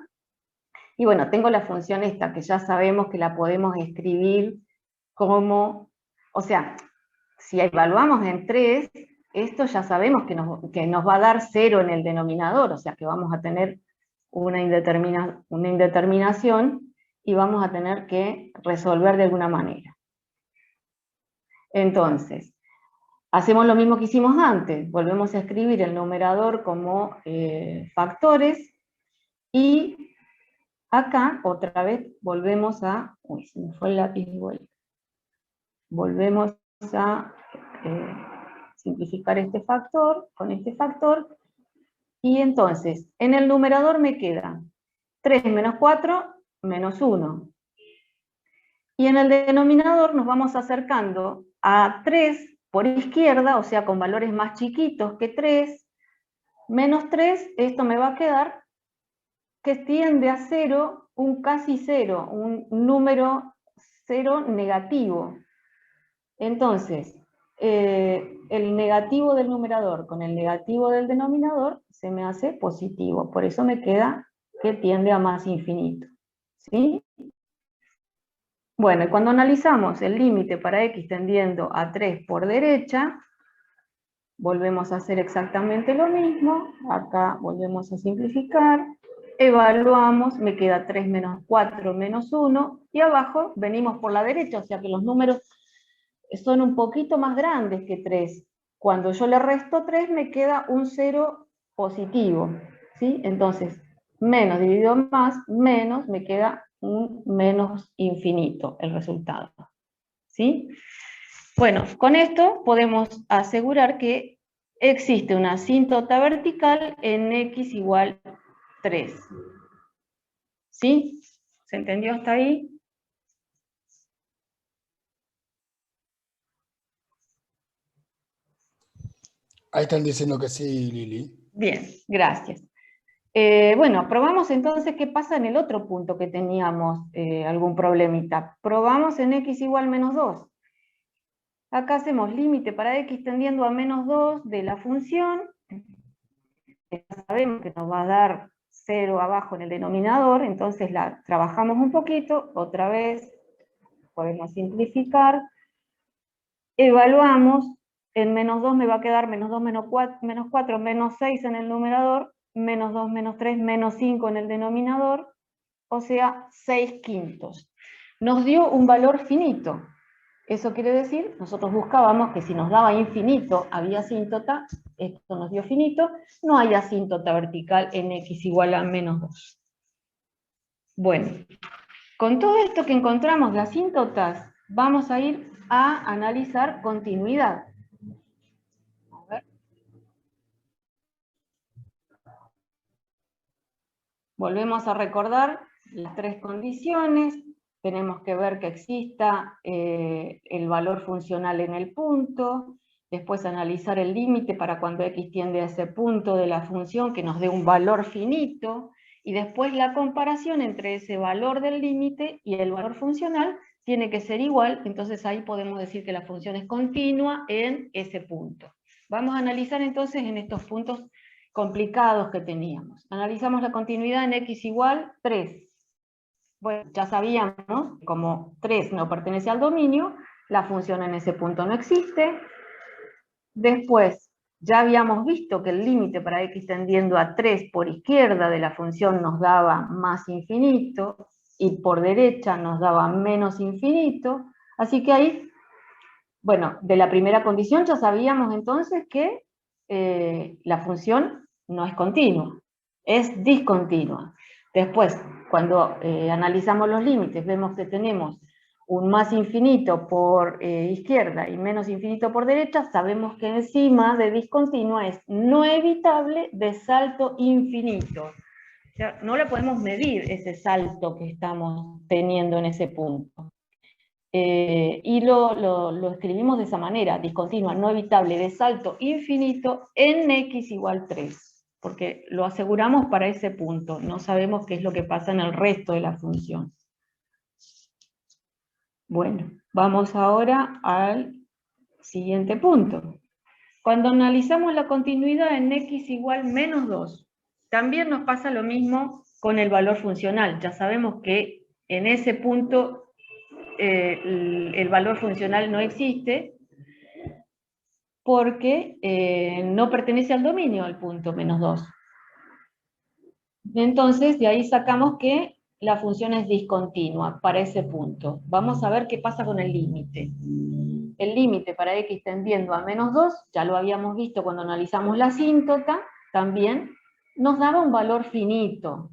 y, bueno, tengo la función esta que ya sabemos que la podemos escribir como, o sea, si evaluamos en 3, esto ya sabemos que nos va a dar 0 en el denominador, o sea que vamos a tener una indeterminación y vamos a tener que resolver de alguna manera. Entonces, hacemos lo mismo que hicimos antes, volvemos a escribir el numerador como factores, y acá otra vez volvemos a, uy, se me fue el lápiz de vuelta, volvemos a simplificar este factor con este factor, y entonces en el numerador me queda 3 menos 4 menos 1. Y en el denominador nos vamos acercando a 3 por izquierda, o sea, con valores más chiquitos que 3, menos 3, esto me va a quedar que tiende a 0, un casi 0, un número 0 negativo. Entonces, el negativo del numerador con el negativo del denominador se me hace positivo, por eso me queda que tiende a más infinito, ¿sí? Bueno, y cuando analizamos el límite para X tendiendo a 3 por derecha, volvemos a hacer exactamente lo mismo, acá volvemos a simplificar, evaluamos, me queda 3 menos 4 menos 1, y abajo venimos por la derecha, o sea que los números son un poquito más grandes que 3. Cuando yo le resto 3 me queda un 0 positivo, ¿sí? Entonces, menos dividido más, menos, me queda un menos infinito el resultado. ¿Sí? Bueno, con esto podemos asegurar que existe una asíntota vertical en x igual 3. ¿Sí? ¿Se entendió hasta ahí? Ahí están diciendo que sí, Lili. Bien, gracias. Bueno, probamos entonces qué pasa en el otro punto que teníamos algún problemita. Probamos en x igual menos 2. Acá hacemos límite para x tendiendo a menos 2 de la función. Ya sabemos que nos va a dar 0 abajo en el denominador, entonces la trabajamos un poquito, otra vez podemos simplificar. Evaluamos, en menos 2 me va a quedar menos 2, menos 4, menos 6 en el numerador, menos 2, menos 3, menos 5 en el denominador, o sea, 6/5. Nos dio un valor finito. Eso quiere decir, nosotros buscábamos que si nos daba infinito, había asíntota, esto nos dio finito, no hay asíntota vertical en x igual a menos 2. Bueno, con todo esto que encontramos de asíntotas, vamos a ir a analizar continuidad. A ver. Volvemos a recordar las tres condiciones. Tenemos que ver que exista el valor funcional en el punto, después analizar el límite para cuando x tiende a ese punto de la función que nos dé un valor finito, y después la comparación entre ese valor del límite y el valor funcional tiene que ser igual, entonces ahí podemos decir que la función es continua en ese punto. Vamos a analizar entonces en estos puntos complicados que teníamos. Analizamos la continuidad en x igual 3. Bueno, ya sabíamos, ¿no? Como 3 no pertenece al dominio, la función en ese punto no existe. Después, ya habíamos visto que el límite para x tendiendo a 3 por izquierda de la función nos daba más infinito, y por derecha nos daba menos infinito, así que ahí, bueno, de la primera condición ya sabíamos entonces que la función no es continua, es discontinua. Después, cuando analizamos los límites, vemos que tenemos un más infinito por izquierda y menos infinito por derecha, sabemos que encima de discontinua es no evitable de salto infinito. O sea, no le podemos medir ese salto que estamos teniendo en ese punto. Y lo escribimos de esa manera, discontinua, no evitable, de salto infinito en x igual 3, porque lo aseguramos para ese punto, no sabemos qué es lo que pasa en el resto de la función. Bueno, vamos ahora al siguiente punto. Cuando analizamos la continuidad en x igual menos 2, también nos pasa lo mismo con el valor funcional, ya sabemos que en ese punto el valor funcional no existe porque no pertenece al dominio al punto menos 2. Entonces, de ahí sacamos que la función es discontinua para ese punto. Vamos a ver qué pasa con el límite. El límite para x tendiendo a menos 2, ya lo habíamos visto cuando analizamos la asíntota, también nos daba un valor finito.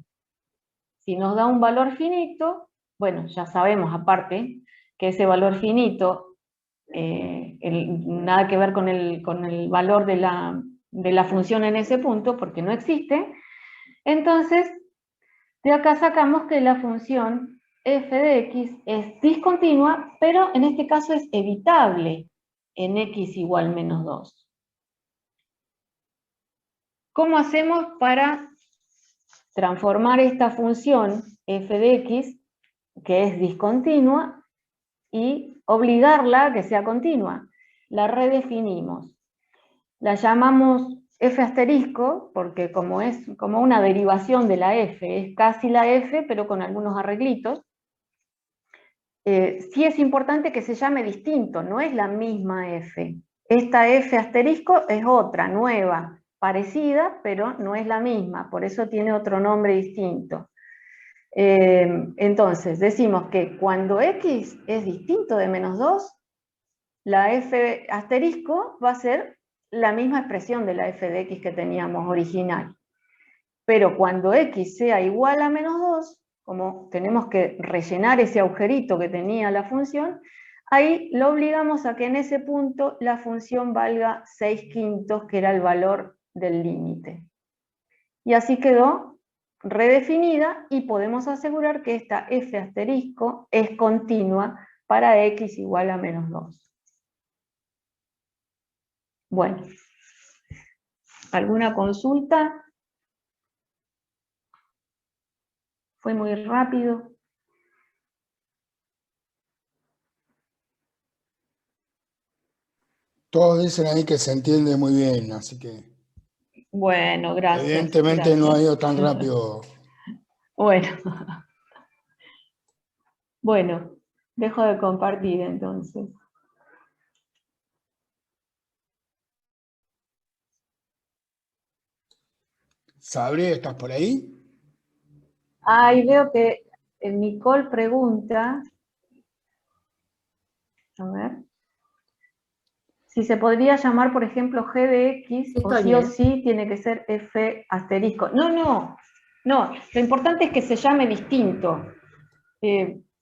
Si nos da un valor finito, bueno, ya sabemos aparte que ese valor finito, nada que ver con el valor de la función en ese punto, porque no existe. Entonces, de acá sacamos que la función f de x es discontinua, pero en este caso es evitable en x igual menos 2. ¿Cómo hacemos para transformar esta función f de x, que es discontinua, y obligarla a que sea continua? La redefinimos. La llamamos f asterisco, porque como es como una derivación de la f, es casi la f, pero con algunos arreglitos. Sí es importante que se llame distinto, no es la misma f. Esta f asterisco es otra, nueva, parecida, pero no es la misma, por eso tiene otro nombre distinto. Entonces, decimos que cuando x es distinto de menos 2, la f asterisco va a ser la misma expresión de la f de x que teníamos original. Pero cuando x sea igual a menos 2, como tenemos que rellenar ese agujerito que tenía la función, ahí lo obligamos a que en ese punto la función valga 6/5, que era el valor del límite. Y así quedó redefinida y podemos asegurar que esta f asterisco es continua para x igual a -2. Bueno, ¿alguna consulta? ¿Fue muy rápido? Todos dicen ahí que se entiende muy bien, así que Bueno, gracias. evidentemente no ha ido tan rápido. Bueno. Bueno, dejo de compartir entonces. Sabri, ¿estás por ahí? Y veo que Nicole pregunta, a ver, si se podría llamar, por ejemplo, g de x, o Estoy sí o bien. sí tiene que ser f asterisco. No, lo importante es que se llame distinto.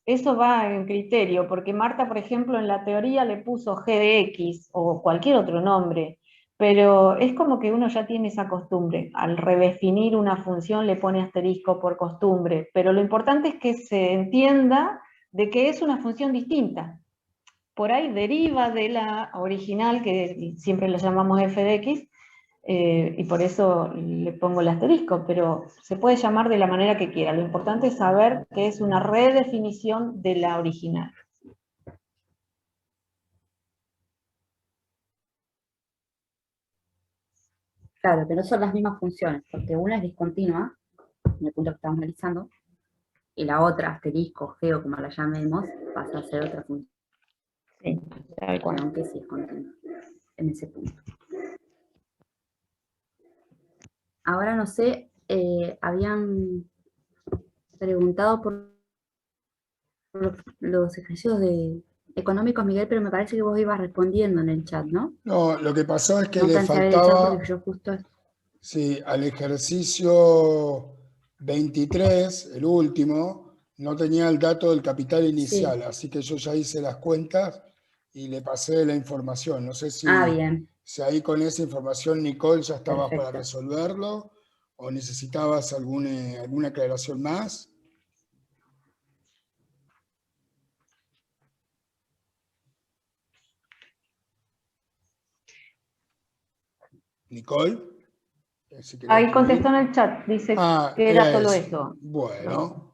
Eso va en criterio, porque Marta, por ejemplo, en la teoría le puso g de x, o cualquier otro nombre, pero es como que uno ya tiene esa costumbre. Al redefinir una función le pone asterisco por costumbre, pero lo importante es que se entienda de que es una función distinta. Por ahí deriva de la original, que siempre lo llamamos f de x, y por eso le pongo el asterisco, pero se puede llamar de la manera que quiera. Lo importante es saber que es una redefinición de la original. Claro, que no son las mismas funciones, porque una es discontinua, en el punto que estamos analizando, y la otra, asterisco, geo, como la llamemos, pasa a ser otra función, Sí, tal cual. aunque sí es continua, en ese punto. Ahora no sé, habían preguntado por los ejercicios económicos, Miguel, pero me parece que vos ibas respondiendo en el chat, ¿no? No, lo que pasó es que No le alcancé a ver el chat faltaba, porque yo justo... sí, al ejercicio 23, el último, no tenía el dato del capital inicial, Sí. así que yo ya hice las cuentas y le pasé la información. No sé si, Bien. si ahí con esa información, Nicole, ya estabas para Perfecto. resolverlo o necesitabas alguna aclaración más. Nicole, si querés Ahí contestó escribir. en el chat, dice que era Era solo eso. eso. Bueno.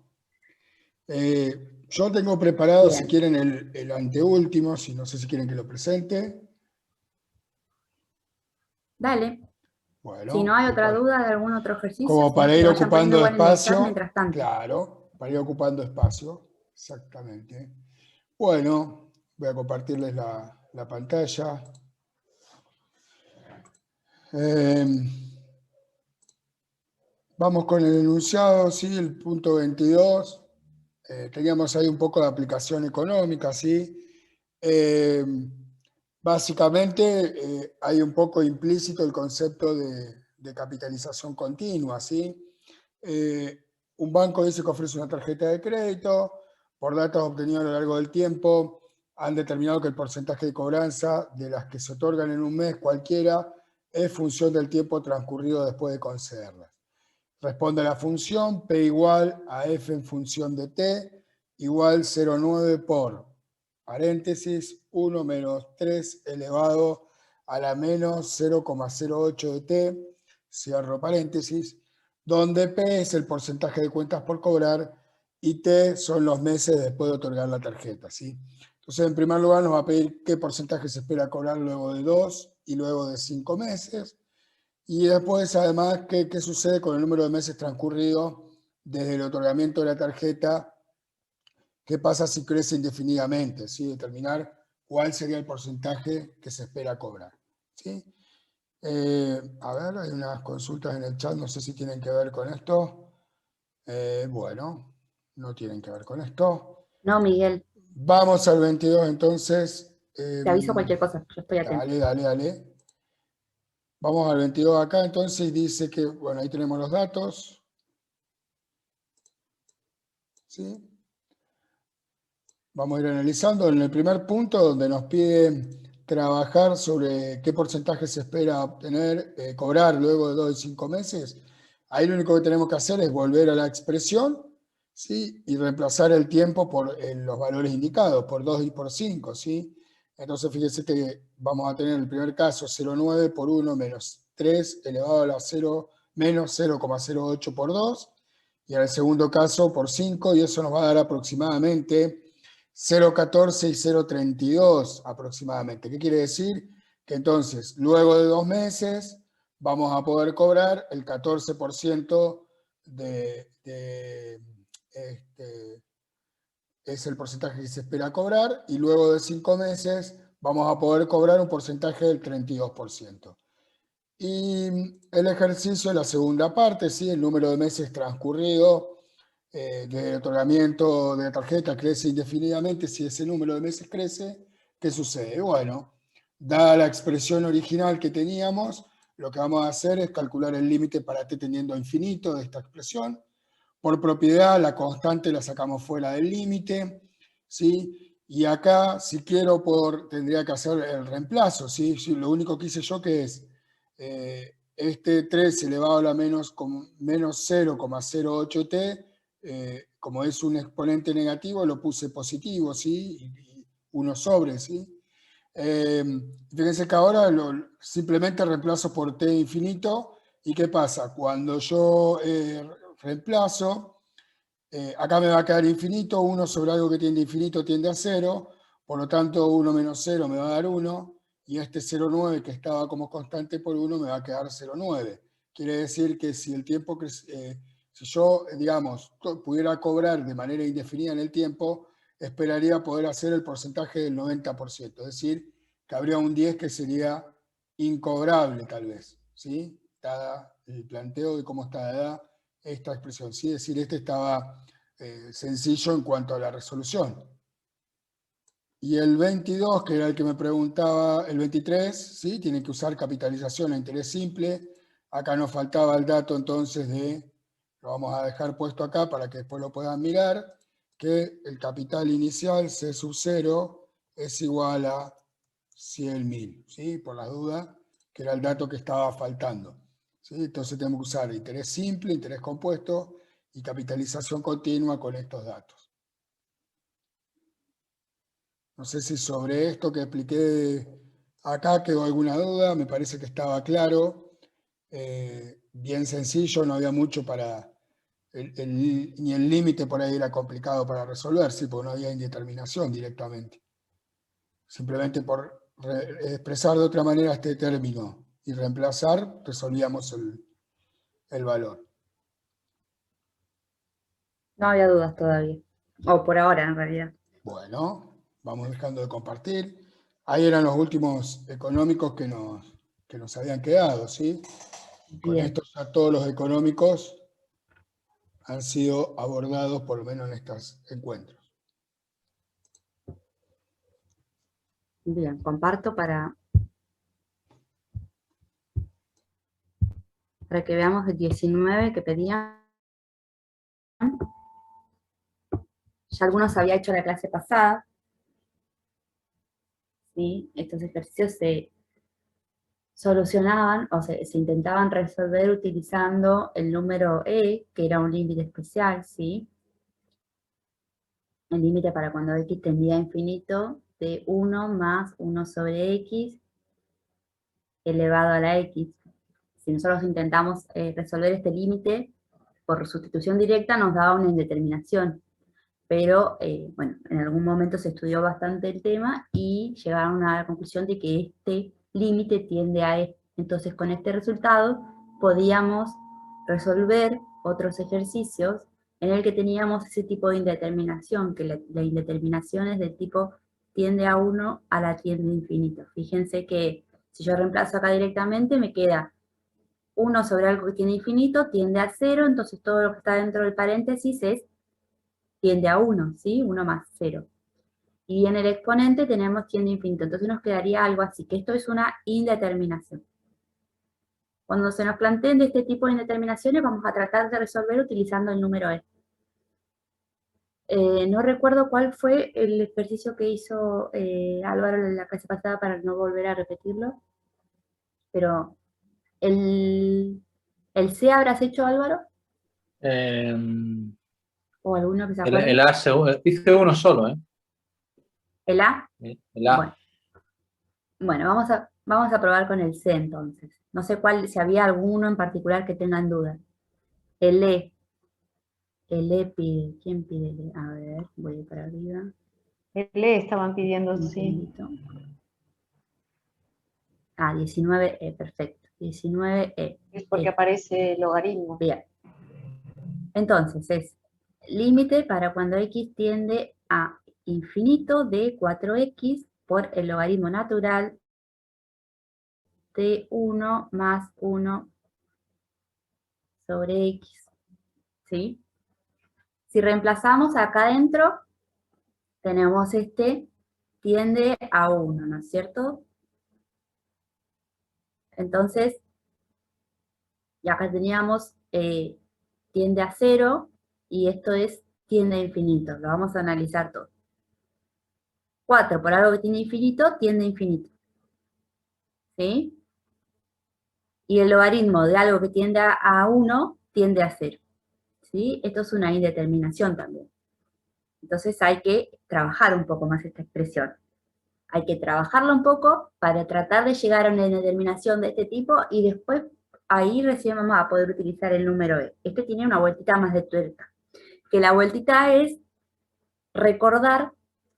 Yo tengo preparado, si Bien. quieren, el anteúltimo, si no sé si quieren que lo presente. Dale. Bueno, Si no hay otra duda de algún otro ejercicio, como para que ir vayan poniendo ocupando igual en el chat espacio, mientras tanto. claro, para ir ocupando espacio, exactamente. Bueno, voy a compartirles la pantalla. Vamos con el enunciado, sí, el punto 22. Teníamos ahí un poco de aplicación económica, sí. Básicamente hay un poco implícito el concepto de capitalización continua, ¿sí? Un banco dice que ofrece una tarjeta de crédito, por datos obtenidos a lo largo del tiempo, han determinado que el porcentaje de cobranza de las que se otorgan en un mes cualquiera es función del tiempo transcurrido después de concederlas. Responde a la función P igual a F en función de T igual 0,9 por paréntesis 1 menos 3 elevado a la menos 0,08 de T, cierro paréntesis, donde P es el porcentaje de cuentas por cobrar y T son los meses después de otorgar la tarjeta, ¿sí? Entonces, en primer lugar, nos va a pedir qué porcentaje se espera cobrar luego de 2 y luego de 5 meses. Y después, además, ¿qué sucede con el número de meses transcurridos desde el otorgamiento de la tarjeta? ¿Qué pasa si crece indefinidamente? ¿Sí? Determinar cuál sería el porcentaje que se espera cobrar. ¿Sí? A ver, hay unas consultas en el chat, no sé si tienen que ver con esto. Bueno, no tienen que ver con esto. No, Miguel, Vamos al 22 entonces. te aviso cualquier cosa, yo estoy atento. Dale. Vamos al 22 acá, entonces dice que, bueno, ahí tenemos los datos. ¿sí? Vamos a ir analizando en el primer punto donde nos pide trabajar sobre qué porcentaje se espera obtener, cobrar luego de 2 y 5 meses. Ahí lo único que tenemos que hacer es volver a la expresión, ¿sí? Y reemplazar el tiempo por los valores indicados, por 2 y por 5, ¿sí? Entonces fíjense que vamos a tener en el primer caso 0,9 por 1 menos 3 elevado a la 0 menos 0,08 por 2, y en el segundo caso por 5, y eso nos va a dar aproximadamente 0,14 y 0,32 aproximadamente. ¿Qué quiere decir? Que entonces, luego de 2 meses, vamos a poder cobrar el 14% es el porcentaje que se espera cobrar, y luego de 5 meses vamos a poder cobrar un porcentaje del 32%. Y el ejercicio de la segunda parte, ¿sí? El número de meses transcurrido del otorgamiento de la tarjeta crece indefinidamente. Si ese número de meses crece, ¿qué sucede? Bueno, dada la expresión original que teníamos, lo que vamos a hacer es calcular el límite para t tendiendo a infinito de esta expresión. Por propiedad, la constante la sacamos fuera del límite, ¿sí? Y acá, si quiero, tendría que hacer el reemplazo, ¿sí? Lo único que hice yo que es este 3 elevado a la menos 0,08t, como es un exponente negativo, lo puse positivo, ¿sí? Y 1 sobre, ¿sí? Fíjense que ahora simplemente reemplazo por t infinito. ¿Y qué pasa? Cuando yo reemplazo, acá me va a quedar infinito, 1 sobre algo que tiende a infinito tiende a 0, por lo tanto 1 menos 0 me va a dar 1, y este 0,9 que estaba como constante por 1 me va a quedar 0,9. Quiere decir que si el tiempo, si yo, digamos, pudiera cobrar de manera indefinida en el tiempo, esperaría poder hacer el porcentaje del 90%, es decir, que habría un 10 que sería incobrable tal vez, ¿sí? Dada el planteo de cómo está dada esta expresión, ¿sí? Es decir, este estaba sencillo en cuanto a la resolución. Y el 22, que era el que me preguntaba, el 23, ¿sí? Tiene que usar capitalización a interés simple. Acá nos faltaba el dato entonces lo vamos a dejar puesto acá para que después lo puedan mirar, que el capital inicial C sub 0 es igual a 100.000, ¿sí? Por la duda, que era el dato que estaba faltando, ¿sí? Entonces tenemos que usar interés simple, interés compuesto y capitalización continua con estos datos. No sé si sobre esto que expliqué acá quedó alguna duda, me parece que estaba claro, bien sencillo, no había mucho para, ni el límite por ahí era complicado para resolver, sí, porque no había indeterminación directamente. Simplemente por expresar de otra manera este término y reemplazar, resolvíamos el valor. No había dudas todavía. O por ahora, en realidad. Bueno, vamos dejando de compartir. Ahí eran los últimos económicos que nos habían quedado, ¿sí? Con Bien. esto ya todos los económicos han sido abordados, por lo menos en estos encuentros. Bien, comparto para que veamos el 19 que pedían. Ya algunos había hecho la clase pasada. ¿Sí? Estos ejercicios se solucionaban o se intentaban resolver utilizando el número E, que era un límite especial, ¿sí? El límite para cuando x tendía a infinito de 1 más 1 sobre x elevado a la x. Si nosotros intentamos resolver este límite por sustitución directa, nos daba una indeterminación. Pero, bueno, en algún momento se estudió bastante el tema y llegaron a la conclusión de que este límite tiende a E. Entonces, con este resultado, podíamos resolver otros ejercicios en el que teníamos ese tipo de indeterminación, que la indeterminación es del tipo tiende a 1 a la tiende a infinito. Fíjense que si yo reemplazo acá directamente, me queda 1 sobre algo que tiene infinito, tiende a 0, entonces todo lo que está dentro del paréntesis tiende a 1, ¿sí? 1 más 0. Y en el exponente tenemos tiende a infinito, entonces nos quedaría algo así, que esto es una indeterminación. Cuando se nos planteen de este tipo de indeterminaciones, vamos a tratar de resolver utilizando el número E. No recuerdo cuál fue el ejercicio que hizo Álvaro en la clase pasada para no volver a repetirlo, pero ¿el C habrás hecho, Álvaro? El ¿O alguno que se acuerde? A, hice uno solo, ¿eh? ¿El A? El A. Bueno, vamos a probar con el C entonces. No sé cuál, si había alguno en particular que tengan duda. El E. El E pide. ¿Quién pide el E? A ver, voy a ir para arriba. El E estaban pidiendo, Un sí. segundito. 19E, perfecto. 19E. Es porque aparece logaritmo. Bien. Entonces, es límite para cuando x tiende a infinito de 4x por el logaritmo natural de 1 más 1 sobre x. ¿Sí? Si reemplazamos acá adentro, tenemos este tiende a 1, ¿no es cierto? Entonces, y acá teníamos tiende a 0, y esto es tiende a infinito. Lo vamos a analizar todo. 4 por algo que tiene infinito, tiende a infinito. ¿Sí? Y el logaritmo de algo que tiende a 1, tiende a 0. ¿Sí? Esto es una indeterminación también. Entonces hay que trabajar un poco más esta expresión. Hay que trabajarla un poco para tratar de llegar a una indeterminación de este tipo, y después ahí recién vamos a poder utilizar el número E. Este tiene una vueltita más de tuerca. Que la vueltita es recordar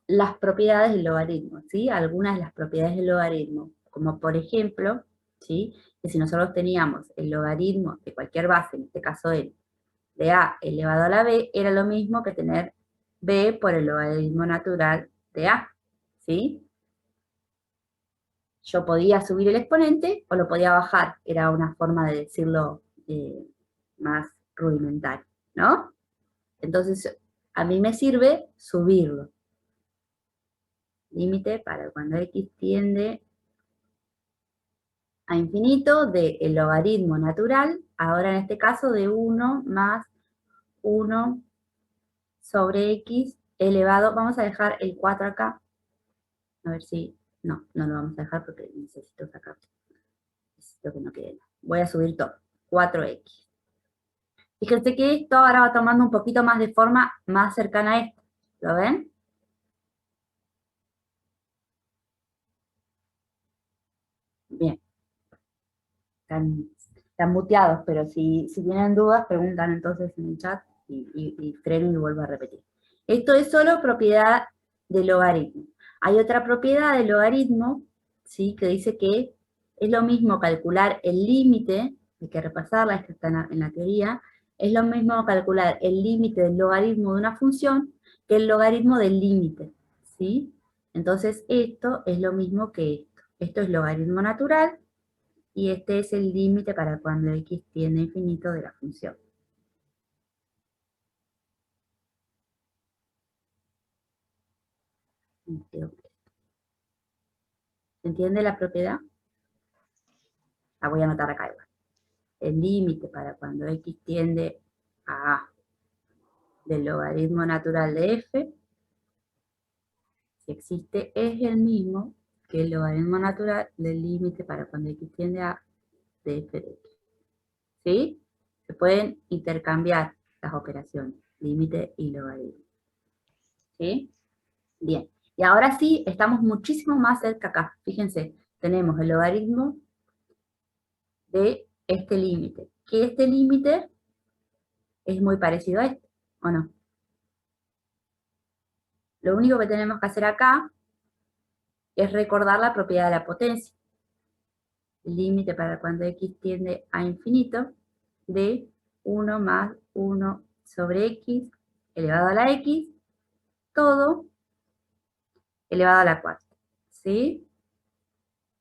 las propiedades del logaritmo, ¿sí? Algunas de las propiedades del logaritmo, como por ejemplo, ¿sí? Que si nosotros teníamos el logaritmo de cualquier base, en este caso de A elevado a la B, era lo mismo que tener B por el logaritmo natural de A, ¿sí? Yo podía subir el exponente o lo podía bajar, era una forma de decirlo más rudimentaria, ¿no? Entonces, a mí me sirve subirlo. Límite para cuando x tiende a infinito del logaritmo natural, ahora en este caso de 1 más 1 sobre x elevado, vamos a dejar el 4 acá, a ver si, no lo vamos a dejar porque necesito sacar, necesito que no quede nada. Voy a subir todo, 4x. Fíjense que esto ahora va tomando un poquito más de forma más cercana a esto, ¿lo ven? Bien. Están muteados, pero si tienen dudas, preguntan entonces en el chat y freno y vuelvo a repetir. Esto es solo propiedad del logaritmo. Hay otra propiedad del logaritmo, ¿sí? Que dice que es lo mismo calcular el límite, hay que repasarla, esta está en la teoría, es lo mismo calcular el límite del logaritmo de una función que el logaritmo del límite, ¿sí? Entonces esto es lo mismo que esto. Esto es logaritmo natural, y este es el límite para cuando x tiende a infinito de la función. ¿Se entiende la propiedad? La voy a anotar acá igual. El límite para cuando x tiende a a del logaritmo natural de f, si existe, es el mismo que el logaritmo natural del límite para cuando x tiende a de f de x. ¿Sí? Se pueden intercambiar las operaciones, límite y logaritmo. ¿Sí? Bien. Y ahora sí, estamos muchísimo más cerca acá. Fíjense, tenemos el logaritmo de este límite. Que este límite es muy parecido a este, ¿o no? Lo único que tenemos que hacer acá es recordar la propiedad de la potencia. El límite para cuando x tiende a infinito de 1 más 1 sobre x elevado a la x, todo elevado a la 4. ¿Sí?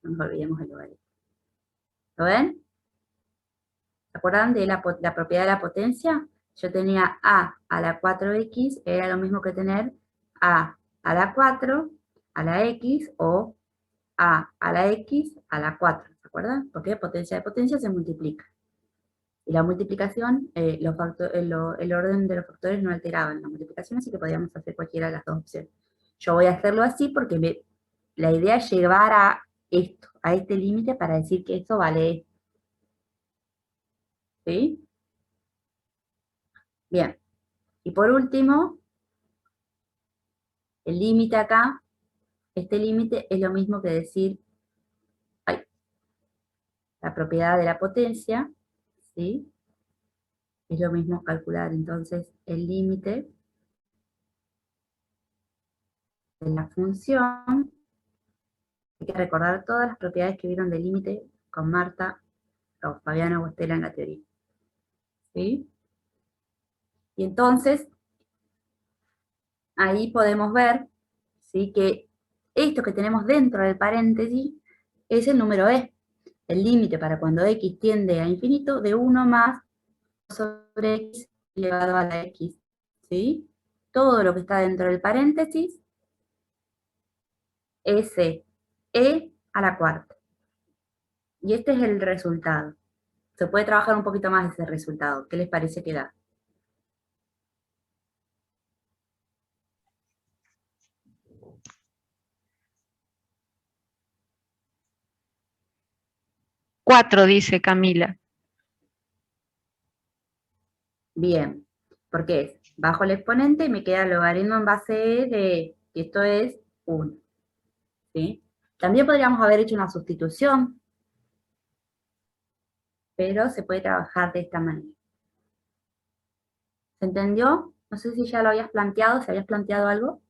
No nos olvidemos el logaritmo. ¿Lo ven? ¿Se acuerdan de la propiedad de la potencia? Yo tenía a la 4x, era lo mismo que tener a la 4 a la x o a la x a la 4, ¿se acuerdan? Porque potencia de potencia se multiplica. Y la multiplicación, el orden de los factores no alteraban la multiplicación, así que podíamos hacer cualquiera de las dos opciones. Yo voy a hacerlo así porque la idea es llevar a esto, a este límite para decir que esto vale esto. ¿Sí? Bien. Y por último, el límite acá, este límite es lo mismo que decir la propiedad de la potencia, ¿sí? Es lo mismo calcular entonces el límite de la función. Hay que recordar todas las propiedades que vieron del límite con Marta o Fabiana o Estela en la teoría. ¿Sí? Y entonces, ahí podemos ver, ¿sí?, que esto que tenemos dentro del paréntesis es el número e, el límite para cuando x tiende a infinito de 1 más sobre x elevado a la x. ¿Sí? Todo lo que está dentro del paréntesis es e a la cuarta. Y este es el resultado. Se puede trabajar un poquito más ese resultado. ¿Qué les parece que da? Cuatro, dice Camila. Bien, porque es bajo el exponente y me queda el logaritmo en base e de, que esto es 1. ¿Sí? También podríamos haber hecho una sustitución, pero se puede trabajar de esta manera. ¿Se entendió? No sé si ya lo habías planteado, si habías planteado algo.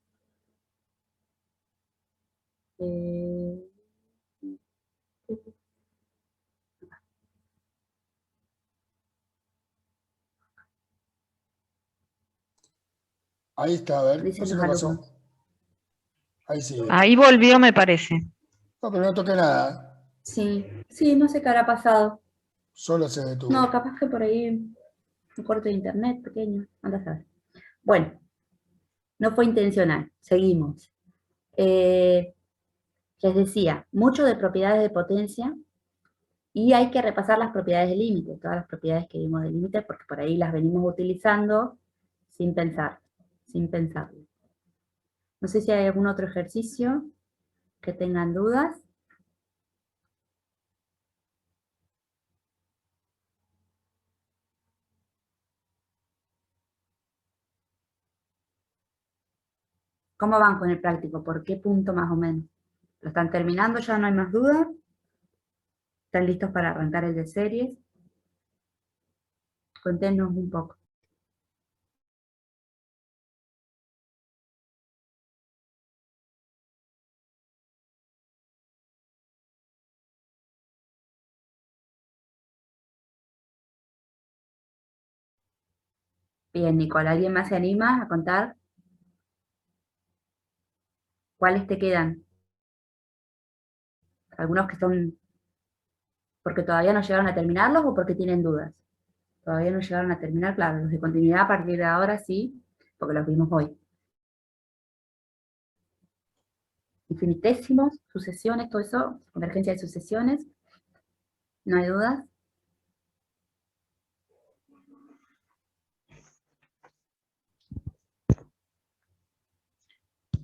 Ahí está, a ver, no Dicen sé los qué alumnos. pasó. Ahí sigue. Ahí volvió, me parece. No, pero no toqué nada. Sí, sí, no sé qué habrá pasado. Solo se detuvo. No, capaz que por ahí un corte de internet pequeño, anda a saber. Bueno, no fue intencional, seguimos. Les decía, mucho de propiedades de potencia y hay que repasar las propiedades de límite, todas las propiedades que vimos de límite, porque por ahí las venimos utilizando sin pensar, sin pensarlo. No sé si hay algún otro ejercicio que tengan dudas. ¿Cómo van con el práctico? ¿Por qué punto más o menos? ¿Lo están terminando? ¿Ya no hay más dudas? ¿Están listos para arrancar el de series? Cuéntenos un poco. Bien, Nicole, ¿alguien más se anima a contar? ¿Cuáles te quedan? Algunos que son porque todavía no llegaron a terminarlos o porque tienen dudas. Todavía no llegaron a terminar, claro, los de continuidad a partir de ahora sí, porque los vimos hoy. Infinitésimos, sucesiones, todo eso, convergencia de sucesiones, no hay dudas.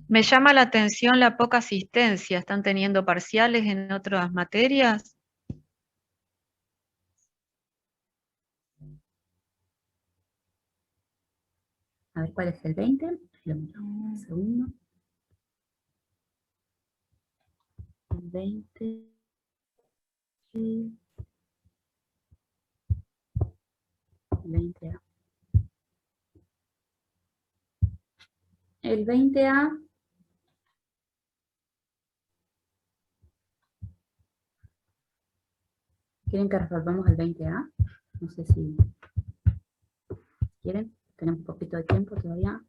Me llama la atención la poca asistencia. ¿Están teniendo parciales en otras materias? A ver, ¿cuál es el 20? Lo miro, un segundo. El 20. El 20A. El 20A. ¿Quieren que resolvamos el 20A? No sé si quieren. Tenemos un poquito de tiempo todavía.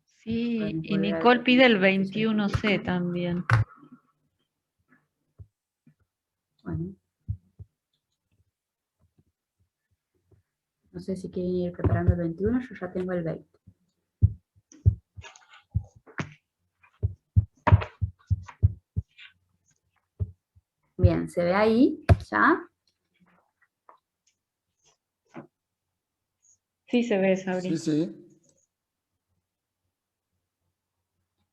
Sí, y Nicole pide el 21C también. Bueno. No sé si quieren ir preparando el 21, yo ya tengo el 20. Bien, ¿se ve ahí ya? Sí se ve, Sabri. Sí, sí.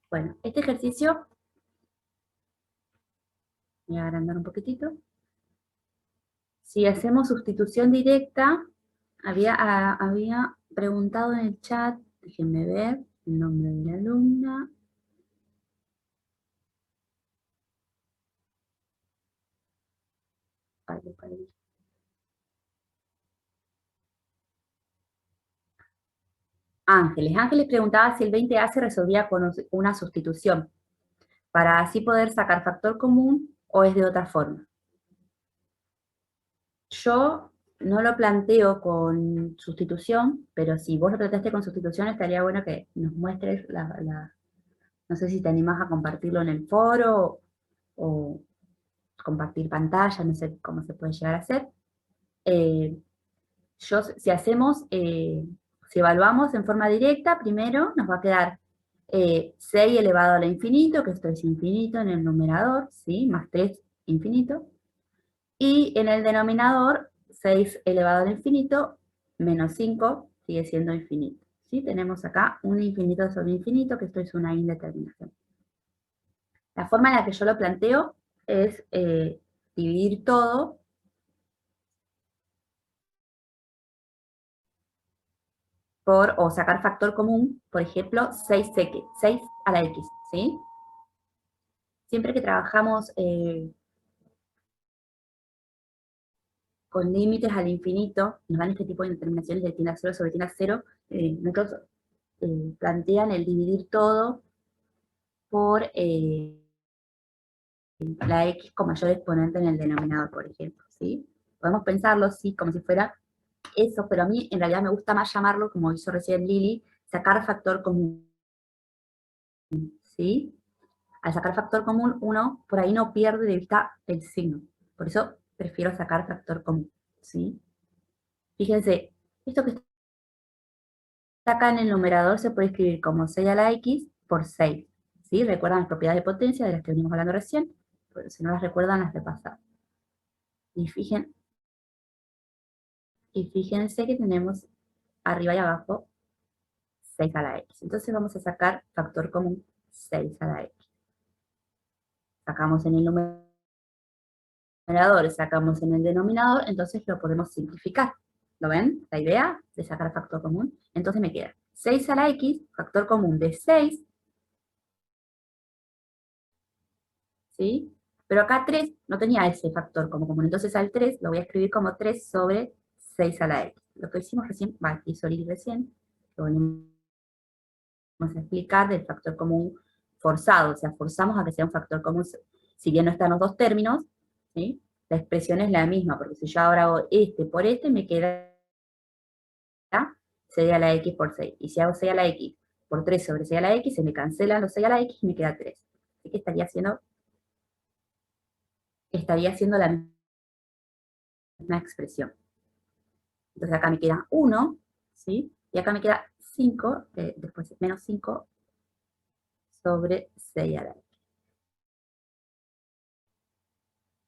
Bueno, este ejercicio, voy a agrandar un poquitito. Si hacemos sustitución directa, había preguntado en el chat, déjenme ver el nombre de la alumna. Ángeles preguntaba si el 20A se resolvía con una sustitución, para así poder sacar factor común o es de otra forma. Yo no lo planteo con sustitución, pero si vos lo planteaste con sustitución, estaría bueno que nos muestres no sé si te animás a compartirlo en el foro o compartir pantalla, no sé cómo se puede llegar a hacer. Si evaluamos en forma directa, primero nos va a quedar 6 elevado a la infinito, que esto es infinito en el numerador, ¿sí? Más 3 infinito. Y en el denominador, 6 elevado al infinito, menos 5, sigue siendo infinito. ¿Sí? Tenemos acá un infinito sobre infinito, que esto es una indeterminación. La forma en la que yo lo planteo es dividir todo o sacar factor común, por ejemplo, 6 a la x, ¿sí? Siempre que trabajamos con límites al infinito, nos dan este tipo de determinaciones de tiende a 0 sobre tiende a 0, nosotros plantean el dividir todo por la x con mayor exponente en el denominador, por ejemplo, ¿sí? Podemos pensarlo, sí, como si fuera eso, pero a mí en realidad me gusta más llamarlo, como hizo recién Lili, sacar factor común, ¿sí? Al sacar factor común, uno por ahí no pierde de vista el signo. Por eso prefiero sacar factor común, ¿sí? Fíjense, esto que está acá en el numerador se puede escribir como 6 a la x por 6, ¿sí? ¿Recuerdan las propiedades de potencia de las que venimos hablando recién? Pero si no las recuerdan, las repasamos. Y fíjense que tenemos arriba y abajo 6 a la x. Entonces vamos a sacar factor común 6 a la x. Sacamos en el numerador, sacamos en el denominador, entonces lo podemos simplificar. ¿Lo ven? La idea de sacar factor común. Entonces me queda 6 a la x, factor común de 6, ¿sí? Pero acá 3 no tenía ese factor como común, entonces al 3 lo voy a escribir como 3 sobre 6 a la x. Lo que hicimos recién, hizo Lili recién, lo venimos a explicar del factor común forzado, o sea, forzamos a que sea un factor común, si bien no están los dos términos, ¿sí? La expresión es la misma, porque si yo ahora hago este por este, me queda 6 a la x por 6. Y si hago 6 a la x por 3 sobre 6 a la x, se me cancelan los 6 a la x y me queda 3. Así que estaría haciendo la misma expresión. Entonces acá me queda 1, ¿sí? Y acá me queda 5, después menos 5 sobre 6 a la x.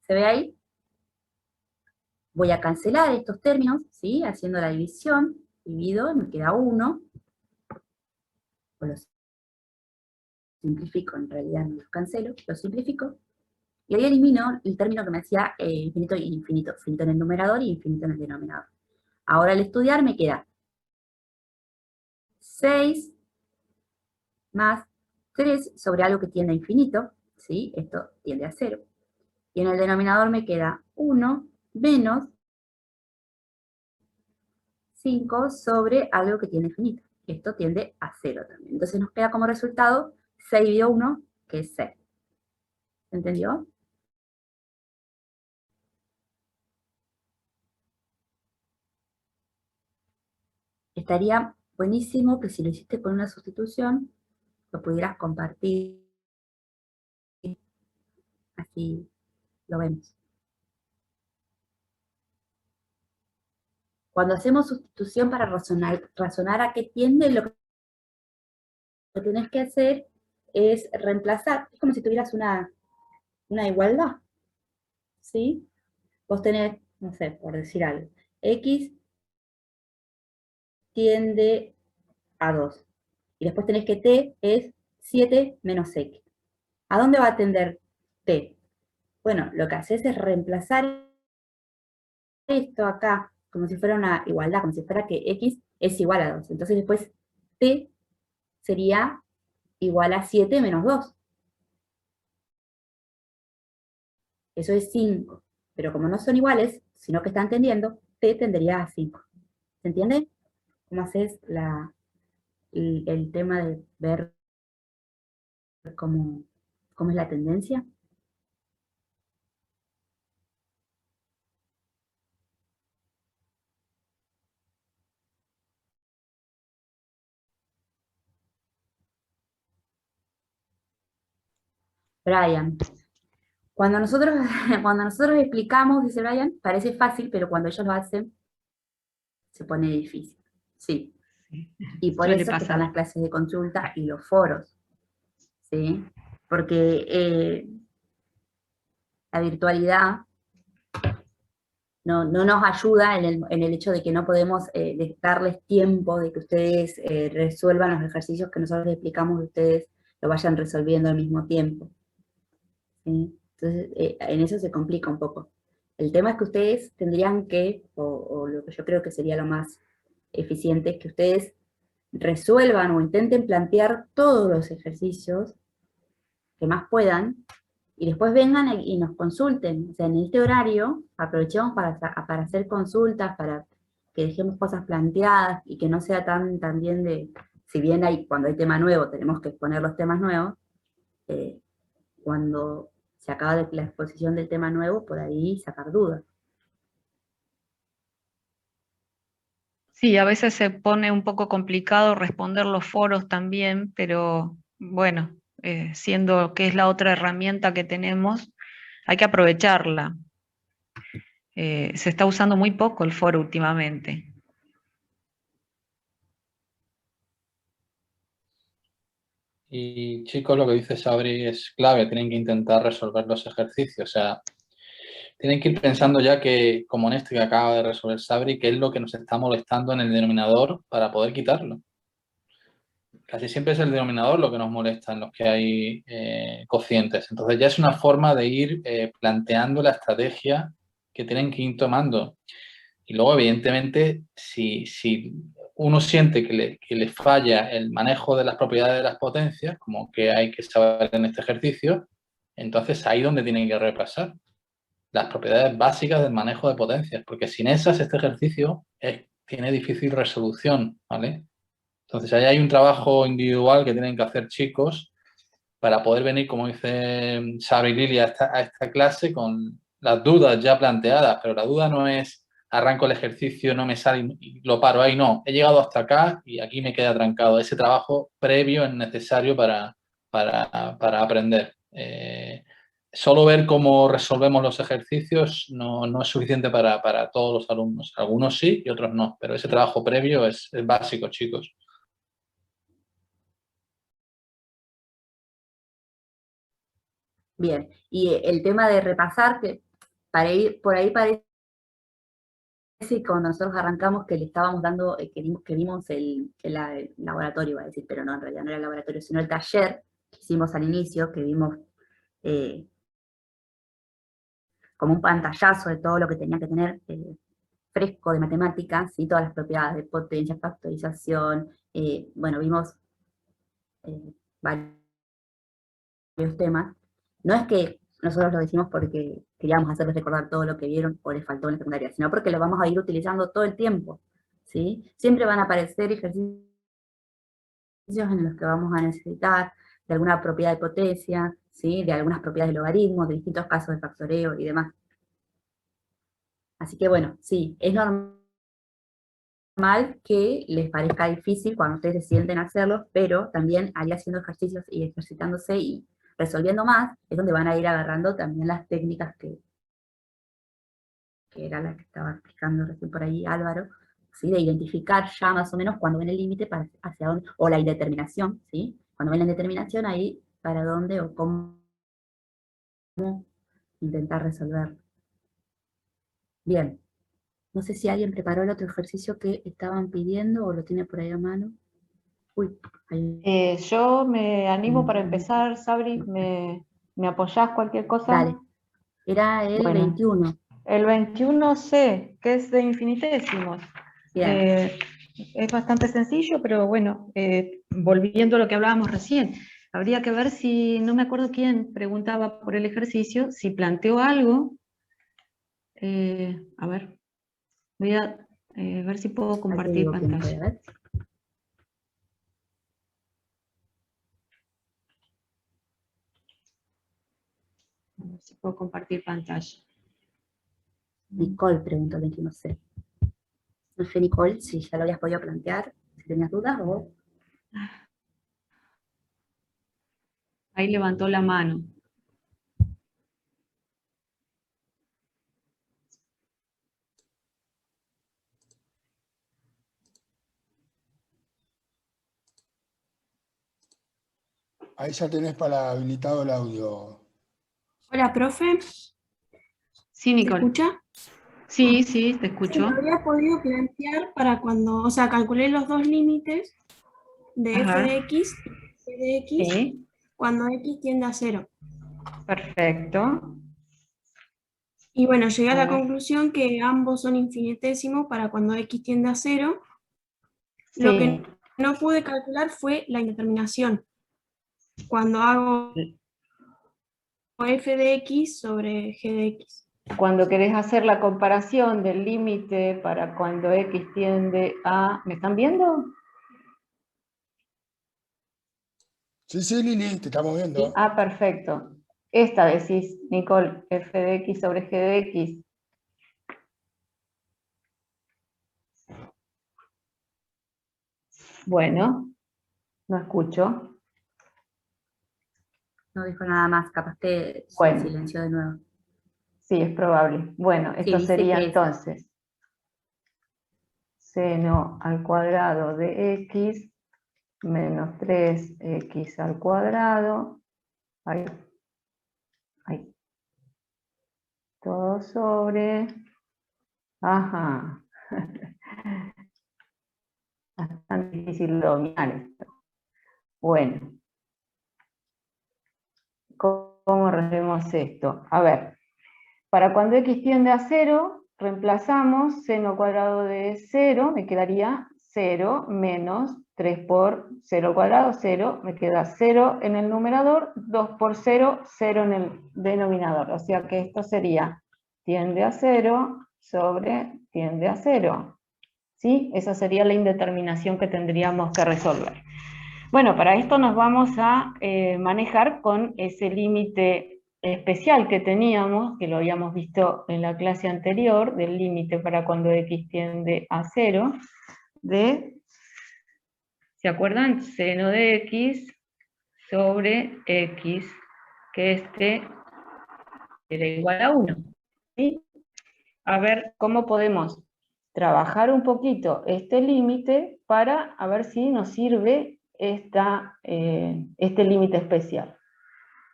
¿Se ve ahí? Voy a cancelar estos términos, ¿sí? Haciendo la división, divido, me queda 1. O los simplifico, en realidad no los cancelo, los simplifico. Y ahí elimino el término que me hacía infinito y infinito. Infinito en el numerador y infinito en el denominador. Ahora al estudiar me queda 6 más 3 sobre algo que tiende a infinito, ¿sí? Esto tiende a 0. Y en el denominador me queda 1 menos 5 sobre algo que tiene infinito. Esto tiende a 0 también. Entonces nos queda como resultado 6 dividido 1, que es 6. ¿Se entendió? Estaría buenísimo que si lo hiciste con una sustitución, lo pudieras compartir. Así lo vemos. Cuando hacemos sustitución para razonar a qué tiende, lo que tienes que hacer es reemplazar. Es como si tuvieras una igualdad, ¿sí? Vos tenés, no sé, por decir algo, x tiende a 2. Y después tenés que t es 7 menos x. ¿A dónde va a tender t? Bueno, lo que haces es reemplazar esto acá, como si fuera una igualdad, como si fuera que x es igual a 2. Entonces después t sería igual a 7 menos 2. Eso es 5. Pero como no son iguales, sino que están tendiendo, t tendería a 5. ¿Se entiende? ¿Cómo haces el tema de ver cómo es la tendencia? Brian, cuando nosotros explicamos, dice Brian, parece fácil, pero cuando ellos lo hacen, se pone difícil. Sí. Y por Suele eso es que están pasar. las clases de consulta y los foros. ¿Sí? Porque la virtualidad no nos ayuda en el hecho de que no podemos darles tiempo de que ustedes resuelvan los ejercicios que nosotros les explicamos, y ustedes lo vayan resolviendo al mismo tiempo. ¿Sí? Entonces, en eso se complica un poco. El tema es que ustedes tendrían que, o lo que yo creo que sería lo más eficiente, es que ustedes resuelvan o intenten plantear todos los ejercicios que más puedan, y después vengan y nos consulten. O sea, en este horario aprovechemos para hacer consultas, para que dejemos cosas planteadas y que no sea tan bien de, si bien cuando hay tema nuevo tenemos que exponer los temas nuevos, cuando se acaba la exposición del tema nuevo, por ahí sacar dudas. Sí, a veces se pone un poco complicado responder los foros también, pero bueno, siendo que es la otra herramienta que tenemos, hay que aprovecharla. Se está usando muy poco el foro últimamente. Y chicos, lo que dice Sabri es clave, tienen que intentar resolver los ejercicios, o sea, tienen que ir pensando ya que, como en este que acaba de resolver Sabri, qué es lo que nos está molestando en el denominador para poder quitarlo. Casi siempre es el denominador lo que nos molesta en los que hay cocientes. Entonces ya es una forma de ir planteando la estrategia que tienen que ir tomando. Y luego, evidentemente, si uno siente que le falla el manejo de las propiedades de las potencias, como que hay que saber en este ejercicio, entonces ahí es donde tienen que repasar las propiedades básicas del manejo de potencias, porque sin esas este ejercicio tiene difícil resolución, ¿vale? Entonces ahí hay un trabajo individual que tienen que hacer chicos para poder venir, como dice Sabri y Lili, a esta clase con las dudas ya planteadas, pero la duda no es arranco el ejercicio, no me sale y lo paro ahí, no, he llegado hasta acá y aquí me queda trancado. Ese trabajo previo es necesario para aprender. Solo ver cómo resolvemos los ejercicios no es suficiente para todos los alumnos. Algunos sí y otros no, pero ese trabajo previo es básico, chicos. Bien, y el tema de repasar, que por ahí parece que cuando nosotros arrancamos que le estábamos dando, que vimos el laboratorio, iba a decir, pero no, en realidad no era el laboratorio, sino el taller que hicimos al inicio, que vimos como un pantallazo de todo lo que tenía que tener fresco de matemáticas, y todas las propiedades de potencia, factorización, bueno, vimos varios temas. No es que nosotros lo decimos porque queríamos hacerles recordar todo lo que vieron o les faltó en la secundaria, sino porque lo vamos a ir utilizando todo el tiempo, ¿sí? Siempre van a aparecer ejercicios en los que vamos a necesitar de alguna propiedad de potencia, ¿sí? De algunas propiedades de logaritmos, de distintos casos de factoreo y demás. Así que bueno, sí, es normal que les parezca difícil cuando ustedes se sienten a hacerlo, pero también ahí haciendo ejercicios y ejercitándose y resolviendo más, es donde van a ir agarrando también las técnicas que era la que estaba explicando recién por ahí Álvaro, ¿sí? De identificar ya más o menos cuando ven el límite hacia dónde, o la indeterminación, ¿sí? Cuando ven la indeterminación, ahí para dónde o cómo intentar resolver. Bien, No sé si alguien preparó el otro ejercicio que estaban pidiendo o lo tiene por ahí a mano. Uy, ahí. Yo me animo para empezar, Sabri, ¿me apoyás cualquier cosa? Dale. Era el Bueno. 21. El 21C, que es de infinitesimos. Bien. Es bastante sencillo, pero bueno, volviendo a lo que hablábamos recién, habría que ver si, no me acuerdo quién preguntaba por el ejercicio, si planteó algo. A ver, voy a ver si puedo Ahí te compartir digo quién fue, pantalla. a ver. A ver si puedo compartir pantalla. Nicole preguntó el 21C. No sé, Nicole, si ya lo habías podido plantear, si tenías dudas o... Ahí levantó la mano. Ahí ya tenés para habilitado el audio. Hola, profe. Sí, ¿Se Nicole. escucha? Sí, sí, te Se escucho. lo habría podido plantear para cuando, o sea, calculé los dos límites de f Ajá. de x y g de x Sí, cuando x tiende a 0. perfecto. Y bueno, llegué a A la ver. conclusión que ambos son infinitesimos para cuando x tiende a 0. Lo Sí. que no pude calcular fue la indeterminación. Cuando hago f de x sobre g de x. Cuando querés hacer la comparación del límite para cuando x tiende a... ¿Me están viendo? Sí, sí, Lili, te estamos viendo. Sí. Ah, perfecto. Esta decís, Nicole, f de x sobre g de x. Bueno, no escucho. No dijo nada más, capaz que se Bueno. silenció de nuevo. Sí, es probable. Bueno, Sí, esto dice sería que entonces seno al cuadrado de x menos 3x al cuadrado. Ahí. Ahí. Todo sobre... Ajá. Es tan difícil dominar esto. Bueno. ¿Cómo resolvemos esto? A ver. Para cuando x tiende a 0, reemplazamos seno cuadrado de 0, me quedaría 0 menos 3 por 0 cuadrado, 0, me queda 0 en el numerador, 2 por 0, 0 en el denominador. O sea que esto sería tiende a 0 sobre tiende a 0. ¿Sí? Esa sería la indeterminación que tendríamos que resolver. Bueno, para esto nos vamos a manejar con ese límite especial que teníamos, que lo habíamos visto en la clase anterior, del límite para cuando x tiende a 0, de, ¿se acuerdan? Seno de x sobre x, que este era igual a 1. ¿Sí? A ver cómo podemos trabajar un poquito este límite para a ver si nos sirve este límite especial.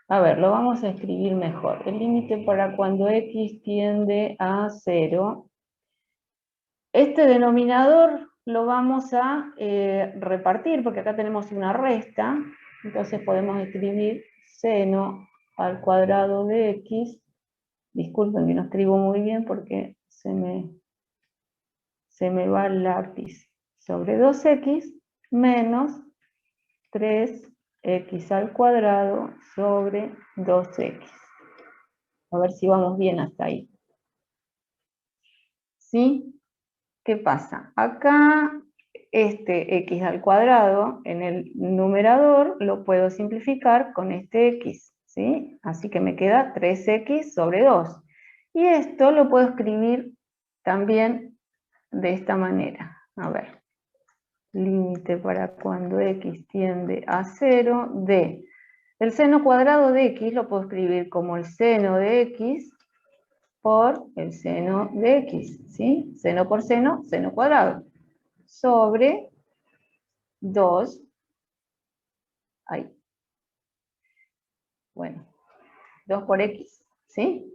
A ver, lo vamos a escribir mejor. El límite para cuando x tiende a 0. Este denominador lo vamos a repartir, porque acá tenemos una resta, entonces podemos escribir seno al cuadrado de x. Disculpen que no escribo muy bien porque se me va el lápiz. Sobre 2x menos 3x al cuadrado sobre 2x. A ver si vamos bien hasta ahí. ¿Sí? ¿Qué pasa? Acá este x al cuadrado en el numerador lo puedo simplificar con este x. ¿Sí? Así que me queda 3x sobre 2. Y esto lo puedo escribir también de esta manera. A ver. Límite para cuando x tiende a 0 de... El seno cuadrado de x lo puedo escribir como el seno de x por el seno de x, ¿sí? Seno por seno, seno cuadrado. Sobre 2, ahí. Bueno, 2 por x, ¿sí?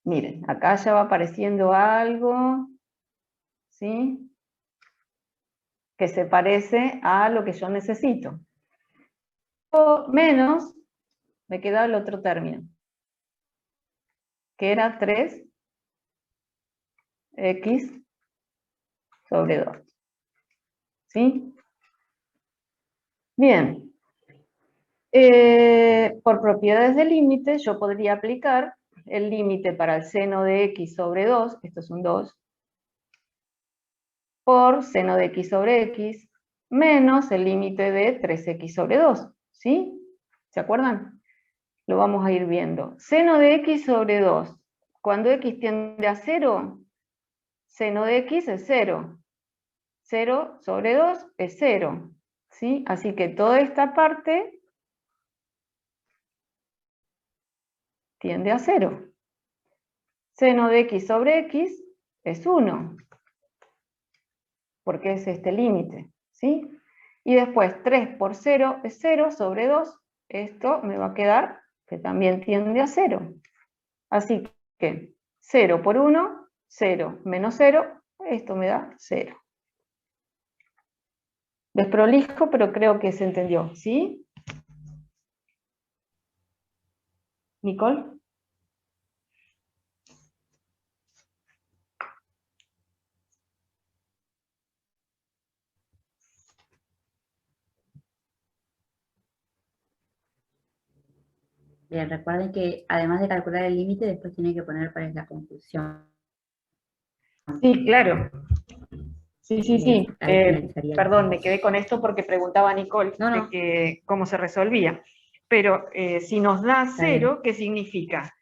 Miren, acá ya va apareciendo algo, ¿sí? Que se parece a lo que yo necesito. O menos, me queda el otro término, que era 3x sobre 2. ¿Sí? Bien. Por propiedades del límite, yo podría aplicar el límite para el seno de x sobre 2, esto es un 2, por seno de x sobre x, menos el límite de 3x sobre 2, ¿sí? ¿Se acuerdan? Lo vamos a ir viendo. Seno de x sobre 2, cuando x tiende a 0, seno de x es 0. 0 sobre 2 es 0, ¿sí? Así que toda esta parte tiende a 0. Seno de x sobre x es 1, porque es este límite, ¿sí? Y después 3 por 0 es 0 sobre 2, esto me va a quedar que también tiende a 0. Así que 0 por 1, 0 menos 0, esto me da 0. Desprolijo, pero creo que se entendió, ¿sí? Nicole. Bien, recuerden que además de calcular el límite, después tienen que poner cuál es la conclusión. Sí, claro. Sí, sí, sí. Ahí finalizaría. Perdón, me quedé con esto porque preguntaba a Nicole de que cómo se resolvía. Pero si nos da 0, ¿qué significa?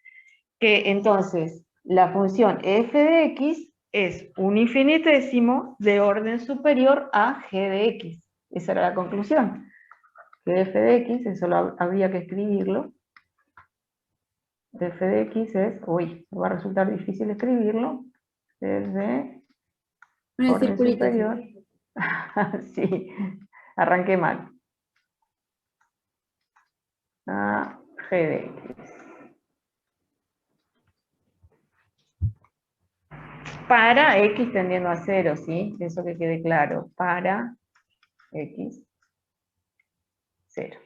Que entonces la función f de x es un infinitésimo de orden superior a g de x. Esa era la conclusión. Que f de x, eso habría que escribirlo. F de x es, uy, va a resultar difícil escribirlo, es de orden superior. Sí, arranqué mal. A g de x. Para x tendiendo a 0, ¿sí? Eso que quede claro. Para x, 0.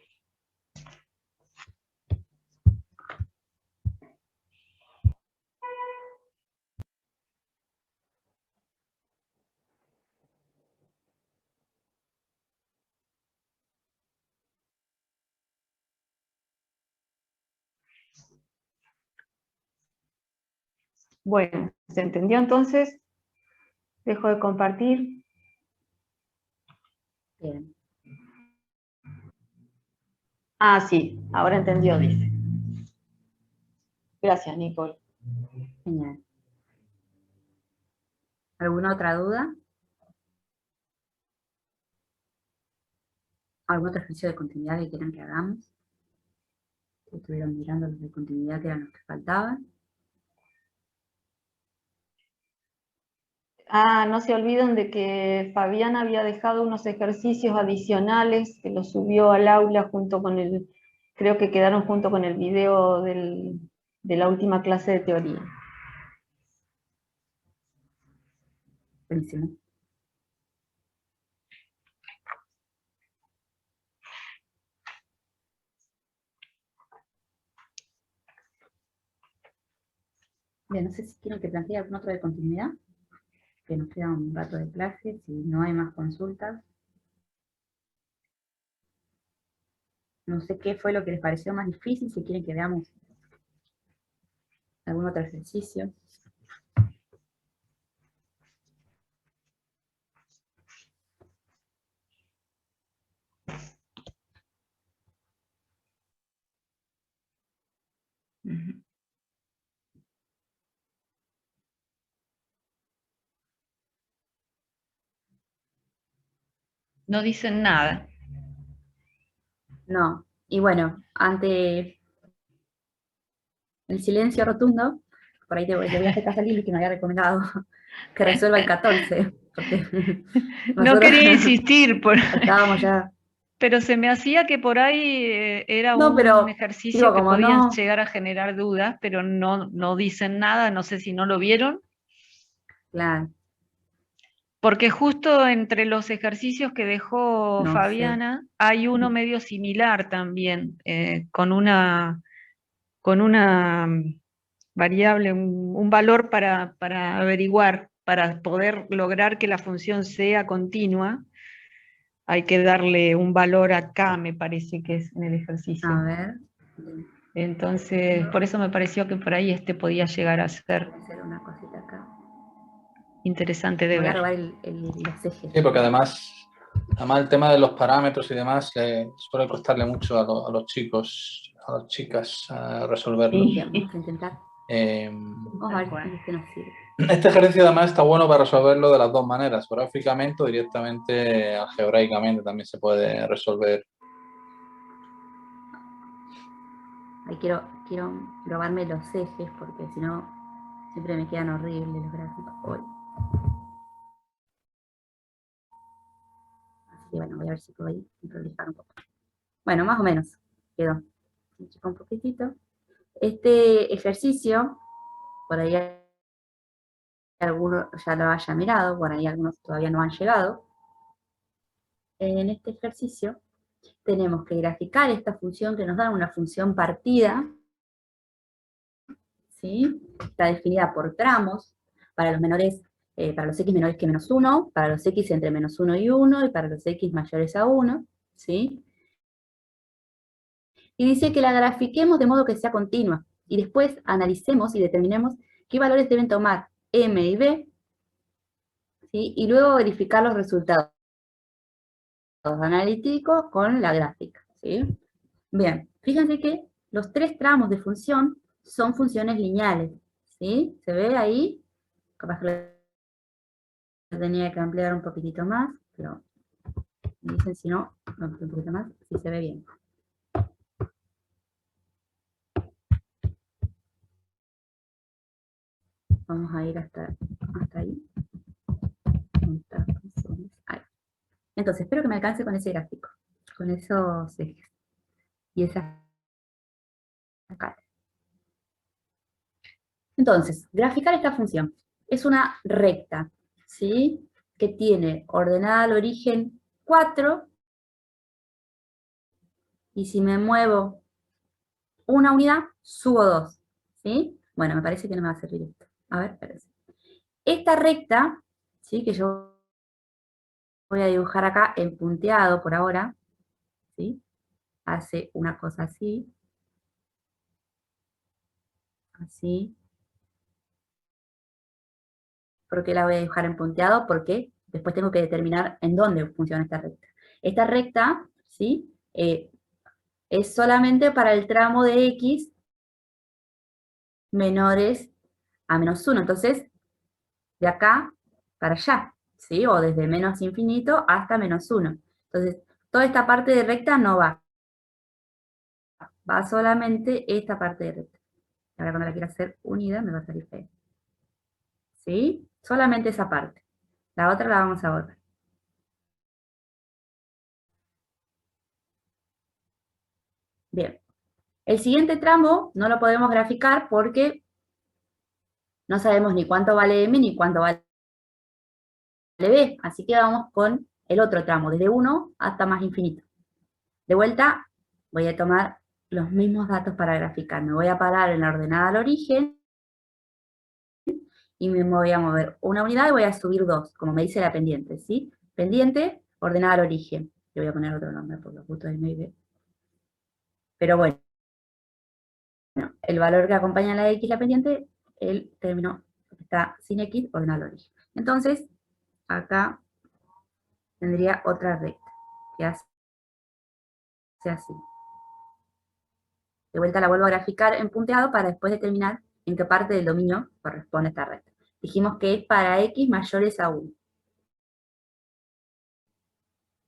Bueno, ¿se entendió entonces? Dejo de compartir. Bien. Ah, sí, ahora entendió, dice. Gracias, Nicole. Genial. ¿Alguna otra duda? ¿Algún otro ejercicio de continuidad que quieran que hagamos? Si estuvieron mirando los de continuidad que eran los que faltaban. Ah, no se olviden de que Fabián había dejado unos ejercicios adicionales que los subió al aula junto con el, creo que quedaron junto con el video de la última clase de teoría. Buenísimo. Bien, no sé si quieren que plantee algún otro de continuidad, que nos queda un rato de clase, si no hay más consultas. No sé qué fue lo que les pareció más difícil, si quieren que veamos algún otro ejercicio. No dicen nada. No, y bueno, ante el silencio rotundo, por ahí le voy a hacer caso a Lili, que me había recomendado que resuelva el 14. Porque No quería insistir. Estábamos ya Pero se me hacía que por ahí era No, un pero, ejercicio digo, que como podían no, llegar a generar dudas, pero no dicen nada, no sé si no lo vieron, claro, porque justo entre los ejercicios que dejó no sé. Fabiana hay uno medio similar también, con una variable, un valor para averiguar, para poder lograr que la función sea continua. Hay que darle un valor acá, me parece que es en el ejercicio. A ver, Entonces, por eso me pareció que por ahí podía llegar a ser voy a hacer una cosita acá. interesante de Me voy a ver. robar los ejes. Sí, porque además el tema de los parámetros y demás suele costarle mucho a los chicos, a las chicas resolverlo. Sí. Bien, vamos a intentar. Vamos a ver si este nos sirve. Este ejercicio además está bueno para resolverlo de las dos maneras, gráficamente o directamente algebraicamente también se puede resolver. Ahí quiero robarme los ejes porque si no siempre me quedan horribles los gráficos hoy. Así que bueno, voy a ver si puedo ahí prolijar un poco. Bueno, más o menos quedó. Me chico un poquitito. Este ejercicio, por ahí algunos ya lo hayan mirado, por ahí algunos todavía no han llegado. En este ejercicio tenemos que graficar esta función que nos da una función partida, ¿sí? Está definida por tramos, para los menores, para los x menores que menos 1, para los x entre menos 1 y 1, y para los x mayores a 1, ¿sí? Y dice que la grafiquemos de modo que sea continua, y después analicemos y determinemos qué valores deben tomar m y b, ¿sí? Y luego verificar los resultados analíticos con la gráfica, ¿sí? Bien, fíjense que los tres tramos de función son funciones lineales, ¿sí? ¿Se ve ahí? Capaz que lo tenía que ampliar un poquitito más, pero me dicen si no, un poquito más, si se ve bien. Vamos a ir hasta ahí. Ahí. Entonces, espero que me alcance con ese gráfico, con esos ejes y esas caras. Entonces, graficar esta función. Es una recta, ¿sí? Que tiene ordenada al origen 4, y si me muevo una unidad, subo 2, ¿sí? Bueno, me parece que no me va a servir esto. A ver, espérense. Esta recta, ¿sí? Que yo voy a dibujar acá en punteado por ahora, ¿sí? Hace una cosa así, así. ¿Por qué la voy a dibujar en punteado? Porque después tengo que determinar en dónde funciona esta recta. Esta recta, ¿sí? Es solamente para el tramo de x menores a menos 1. Entonces, de acá para allá, ¿sí? O desde menos infinito hasta menos 1. Entonces, toda esta parte de recta no va. Va solamente esta parte de recta. Ahora cuando la quiera hacer unida me va a salir feo. ¿Sí? Solamente esa parte. La otra la vamos a borrar. Bien. El siguiente tramo no lo podemos graficar porque no sabemos ni cuánto vale m ni cuánto vale b. Así que vamos con el otro tramo, desde 1 hasta más infinito. De vuelta, voy a tomar los mismos datos para graficar. Me voy a parar en la ordenada al origen y me voy a mover una unidad y voy a subir 2, como me dice la pendiente, ¿sí? Pendiente, ordenada al origen. Le voy a poner otro nombre por lo justo de M. Pero bueno, el valor que acompaña a la X, la pendiente, el término está sin X, ordenado al origen. Entonces, acá tendría otra recta, que hace así. De vuelta la vuelvo a graficar en punteado para después determinar en qué parte del dominio corresponde esta recta. Dijimos que es para x mayores a 1.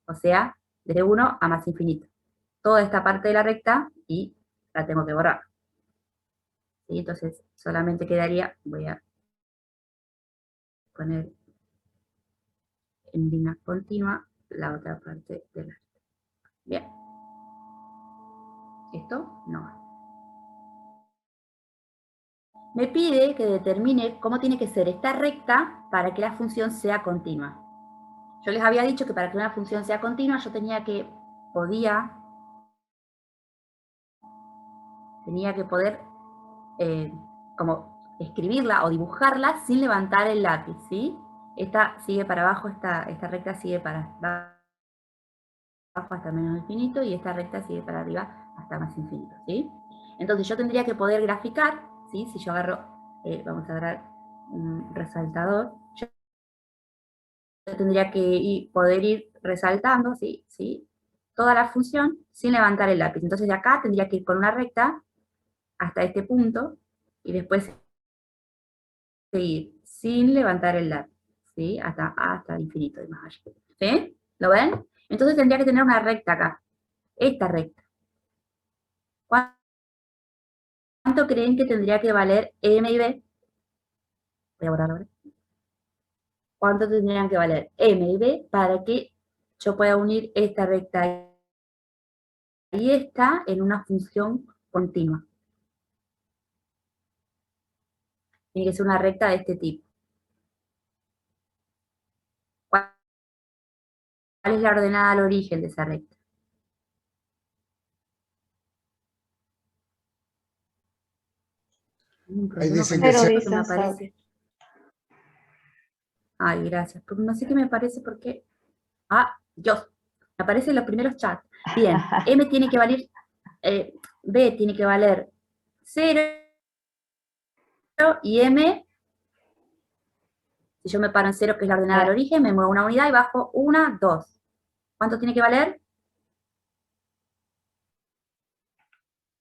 O sea, desde 1 a más infinito. Toda esta parte de la recta y la tengo que borrar. ¿Sí? Entonces, solamente quedaría, voy a poner en línea continua la otra parte de la recta. Bien. Esto no. Me pide que determine cómo tiene que ser esta recta para que la función sea continua. Yo les había dicho que para que una función sea continua yo tenía que poder como escribirla o dibujarla sin levantar el lápiz, ¿sí? Esta sigue para abajo, esta recta sigue para abajo hasta menos infinito y esta recta sigue para arriba hasta más infinito, ¿sí? Entonces yo tendría que poder graficar, ¿sí? Si yo agarro, vamos a agarrar un resaltador, yo tendría que poder ir resaltando, ¿sí? ¿Sí? Toda la función sin levantar el lápiz. Entonces de acá tendría que ir con una recta hasta este punto y después seguir sin levantar el lápiz, ¿sí? Hasta el infinito y más allá. ¿Sí? ¿Lo ven? Entonces tendría que tener una recta acá. Esta recta. ¿Cuánto creen que tendría que valer M y B? Voy a borrar ahora. ¿Cuánto tendrían que valer M y B para que yo pueda unir esta recta y esta en una función continua? Tiene que ser una recta de este tipo. ¿Cuál es la ordenada al origen de esa recta? Ahí dicen Pero que dicen me aparece. Ay, gracias. Porque no sé qué me aparece porque... Ah, Dios. Me aparecen los primeros chats. Bien. M tiene que valer... B tiene que valer 0 y M, si yo me paro en 0, que es la ordenada al origen, me muevo una unidad y bajo 1, 2. ¿Cuánto tiene que valer?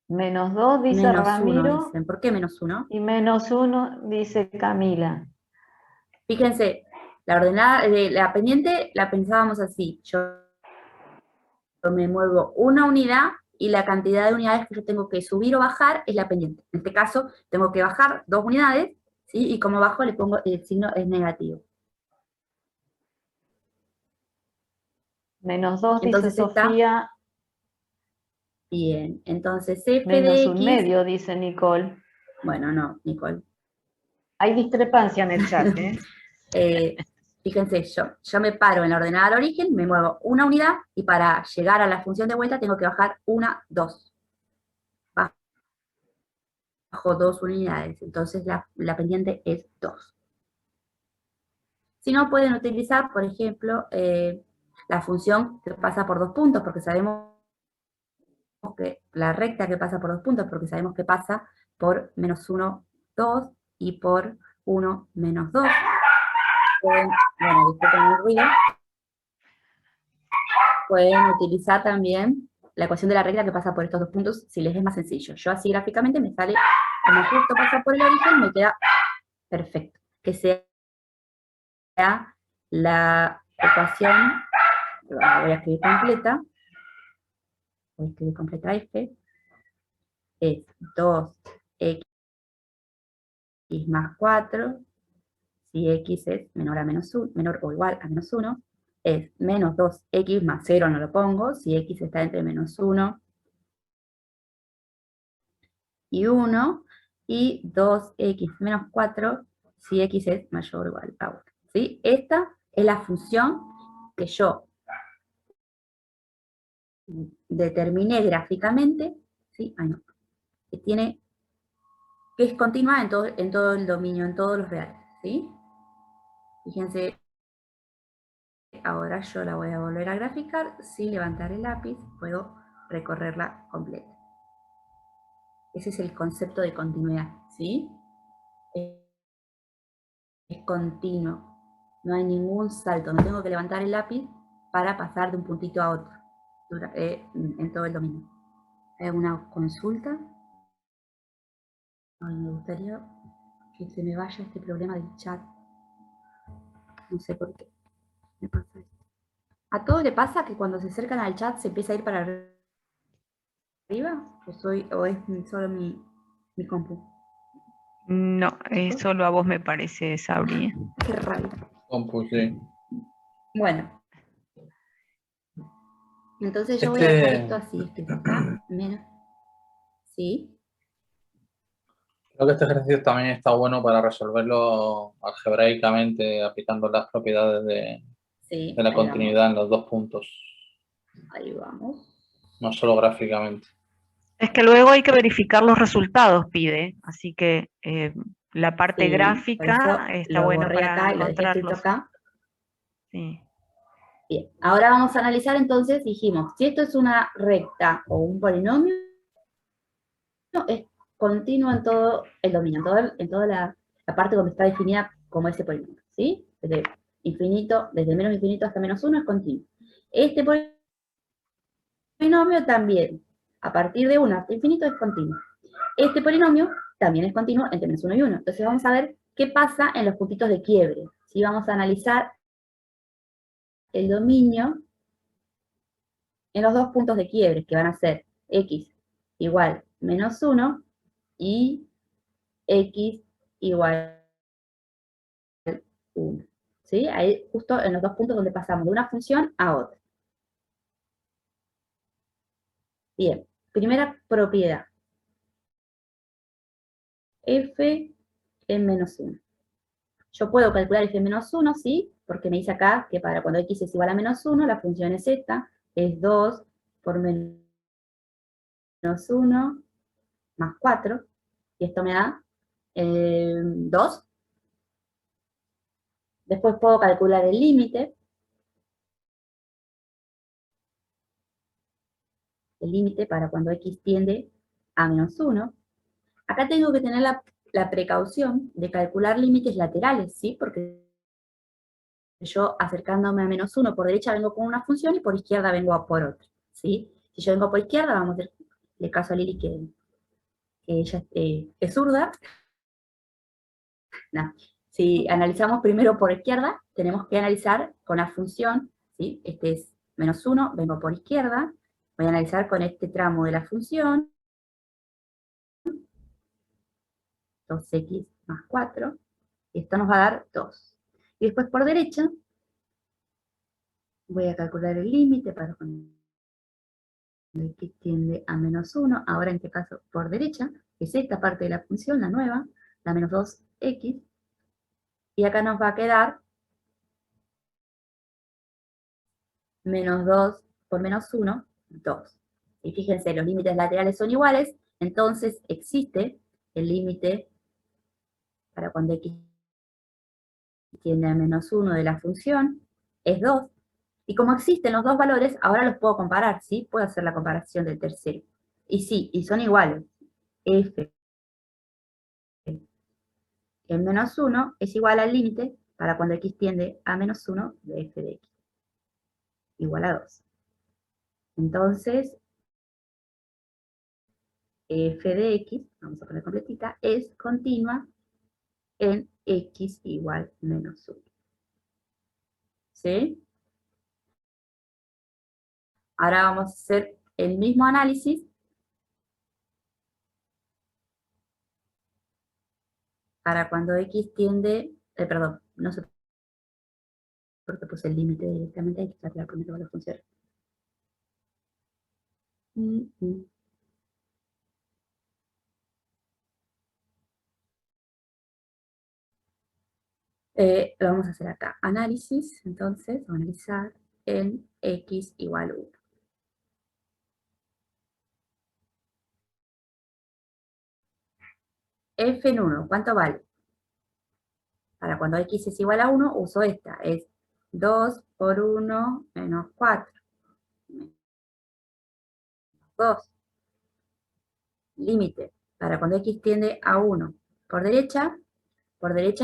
Menos 2 dice Menos Ramiro. 1, dicen. ¿Por qué menos 1? Y menos 1 dice Camila. Fíjense, la ordenada, la pendiente la pensábamos así. Yo me muevo una unidad y la cantidad de unidades que yo tengo que subir o bajar es la pendiente. En este caso, tengo que bajar 2 unidades, ¿sí? Y como bajo le pongo el signo es negativo. Menos 2 dice Entonces Sofía. Bien, entonces f Menos de un x... medio dice Nicole. Bueno, no, Nicole. Hay discrepancia en el chat, Fíjense, yo me paro en la ordenada al origen, me muevo una unidad y para llegar a la función de vuelta tengo que bajar 1, 2. Bajo 2 unidades, entonces la pendiente es 2. Si no, pueden utilizar, por ejemplo, la función que pasa por 2 puntos, porque sabemos que la recta que pasa por 2 puntos, porque sabemos que pasa por menos 1, 2 y por 1, menos 2. Bueno, disculpen el ruido. Pueden utilizar también la ecuación de la regla que pasa por estos 2 puntos si les es más sencillo. Yo así gráficamente me sale como justo pasa por el origen, me queda perfecto. Que sea la ecuación, la voy a escribir completa, F, es 2x más 4, si x es menor a menos 1, menor o igual a menos 1, es menos 2x más 0, no lo pongo, si x está entre menos 1 y 1, y 2x menos 4, si x es mayor o igual a 1. ¿Sí? Esta es la función que yo determiné gráficamente, ¿sí? Ay, no, que es continua en todo el dominio, en todos los reales, ¿sí? Fíjense, ahora yo la voy a volver a graficar, sin levantar el lápiz, puedo recorrerla completa. Ese es el concepto de continuidad, ¿sí? Es continuo, no hay ningún salto, no tengo que levantar el lápiz para pasar de un puntito a otro en todo el dominio. ¿Hay alguna consulta? Ay, me gustaría que se me vaya este problema del chat. No sé por qué me pasa esto. ¿A todos le pasa que cuando se acercan al chat se empieza a ir para arriba? ¿O es solo mi compu? No, solo a vos me parece, Sabri. Qué rabia. Compu, sí. Bueno. Entonces yo voy a dejar esto así, escrito acá, menos, ¿sí? Creo que este ejercicio también está bueno para resolverlo algebraicamente, aplicando las propiedades Sí, de la ahí continuidad en los dos puntos, ahí vamos. no solo gráficamente. Es que luego hay que verificar los resultados, pide, así que la parte Sí, por gráfica eso está lo bueno borré para acá y lo dejé escrito encontrarlos. acá. Sí. Bien, ahora vamos a analizar entonces, dijimos, si esto es una recta o un polinomio, es continuo en todo el dominio, en toda la parte donde está definida como ese polinomio, ¿sí? Desde infinito, desde menos infinito hasta menos 1 es continuo. Este polinomio también, a partir de 1 hasta infinito es continuo. Este polinomio también es continuo entre menos 1 y 1. Entonces vamos a ver qué pasa en los puntitos de quiebre. ¿Sí? Vamos a analizar el dominio en los dos puntos de quiebre, que van a ser x igual menos 1 y x igual 1. ¿Sí? Ahí justo en los dos puntos donde pasamos de una función a otra. Bien, primera propiedad. F en menos 1. Yo puedo calcular f en menos 1, ¿sí? Porque me dice acá que para cuando x es igual a menos 1, la función es esta, es 2 por menos 1 más 4, y esto me da 2. Después puedo calcular el límite para cuando x tiende a menos 1. Acá tengo que tener la precaución de calcular límites laterales, ¿sí? Porque yo acercándome a menos 1 por derecha vengo con una función y por izquierda vengo por otra, ¿sí? Si yo vengo por izquierda, vamos a hacerle caso a Lili que ella es zurda. No. Si analizamos primero por izquierda, tenemos que analizar con la función, ¿sí? Este es menos 1, vengo por izquierda, voy a analizar con este tramo de la función, 2x más 4, y esto nos va a dar 2. Y después por derecha, voy a calcular el límite para cuando x tiende a menos 1, ahora en este caso por derecha, que es esta parte de la función, la nueva, la menos 2x, y acá nos va a quedar menos 2 por menos 1, 2. Y fíjense, los límites laterales son iguales, entonces existe el límite para cuando x tiende a menos 1 de la función, es 2. Y como existen los dos valores, ahora los puedo comparar, ¿sí? Puedo hacer la comparación del tercero. Y sí, y son iguales. F en menos 1 es igual al límite para cuando x tiende a menos 1 de f de x, igual a 2. Entonces, f de x, vamos a poner completita, es continua en x igual menos 1. ¿Sí? Ahora vamos a hacer el mismo análisis para cuando x tiende, perdón, no sé por qué puse el límite directamente, hay que calcular primero la función. Lo vamos a hacer acá. Análisis, entonces, vamos a analizar en x igual 1. F en 1, ¿cuánto vale? Para cuando x es igual a 1, uso esta. Es 2 por 1 menos 4. 2. Límite. Para cuando x tiende a 1. Por derecha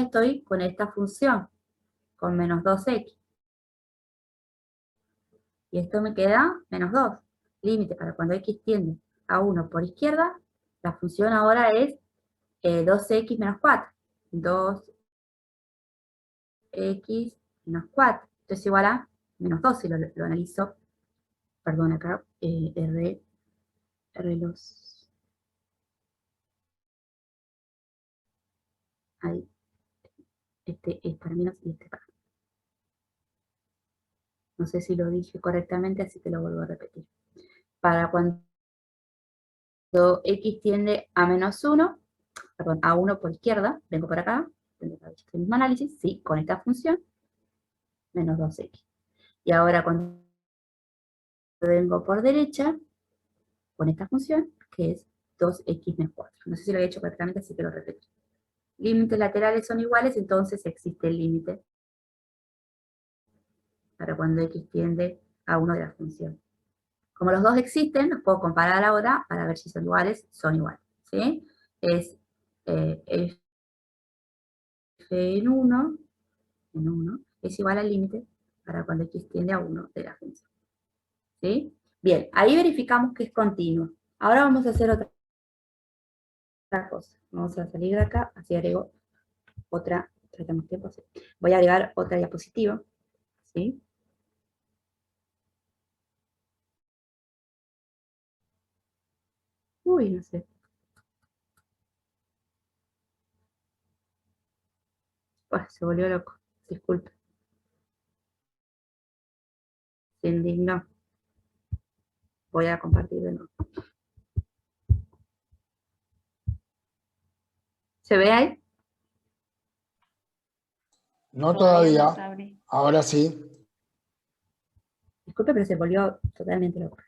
estoy con esta función, con menos 2x. Y esto me queda menos 2. Límite para cuando x tiende a 1 por izquierda, la función ahora es 2x menos 4. 2x menos 4. Esto es igual a menos 2 si lo analizo. Perdón, acá R los... Ahí. Este es para menos y este para. No sé si lo dije correctamente, así que lo vuelvo a repetir. Para cuando x tiende a -1, perdón, a 1 por izquierda, vengo por acá, tendré que haber hecho el mismo análisis, sí, con esta función, menos 2x. Y ahora cuando vengo por derecha, con esta función, que es 2x menos 4. No sé si lo he hecho correctamente, así que lo repito. Límites laterales son iguales, entonces existe el límite para cuando x tiende a 1 de la función. Como los dos existen, los puedo comparar ahora para ver si son iguales, ¿sí? Es f en 1 es igual al límite para cuando x tiende a 1 de la función. ¿Sí? Bien, ahí verificamos que es continuo. Ahora vamos a hacer otra cosa. Vamos a salir de acá, así agrego otra, tratamos tiempo, sí. Voy a agregar otra diapositiva, ¿sí? Uy, no sé. Pues se volvió loco, disculpe. Se indignó. Voy a compartir de nuevo. ¿Se ve ahí? No Todavía no, todavía, Sabri. ahora sí. Disculpe, pero se volvió totalmente loco.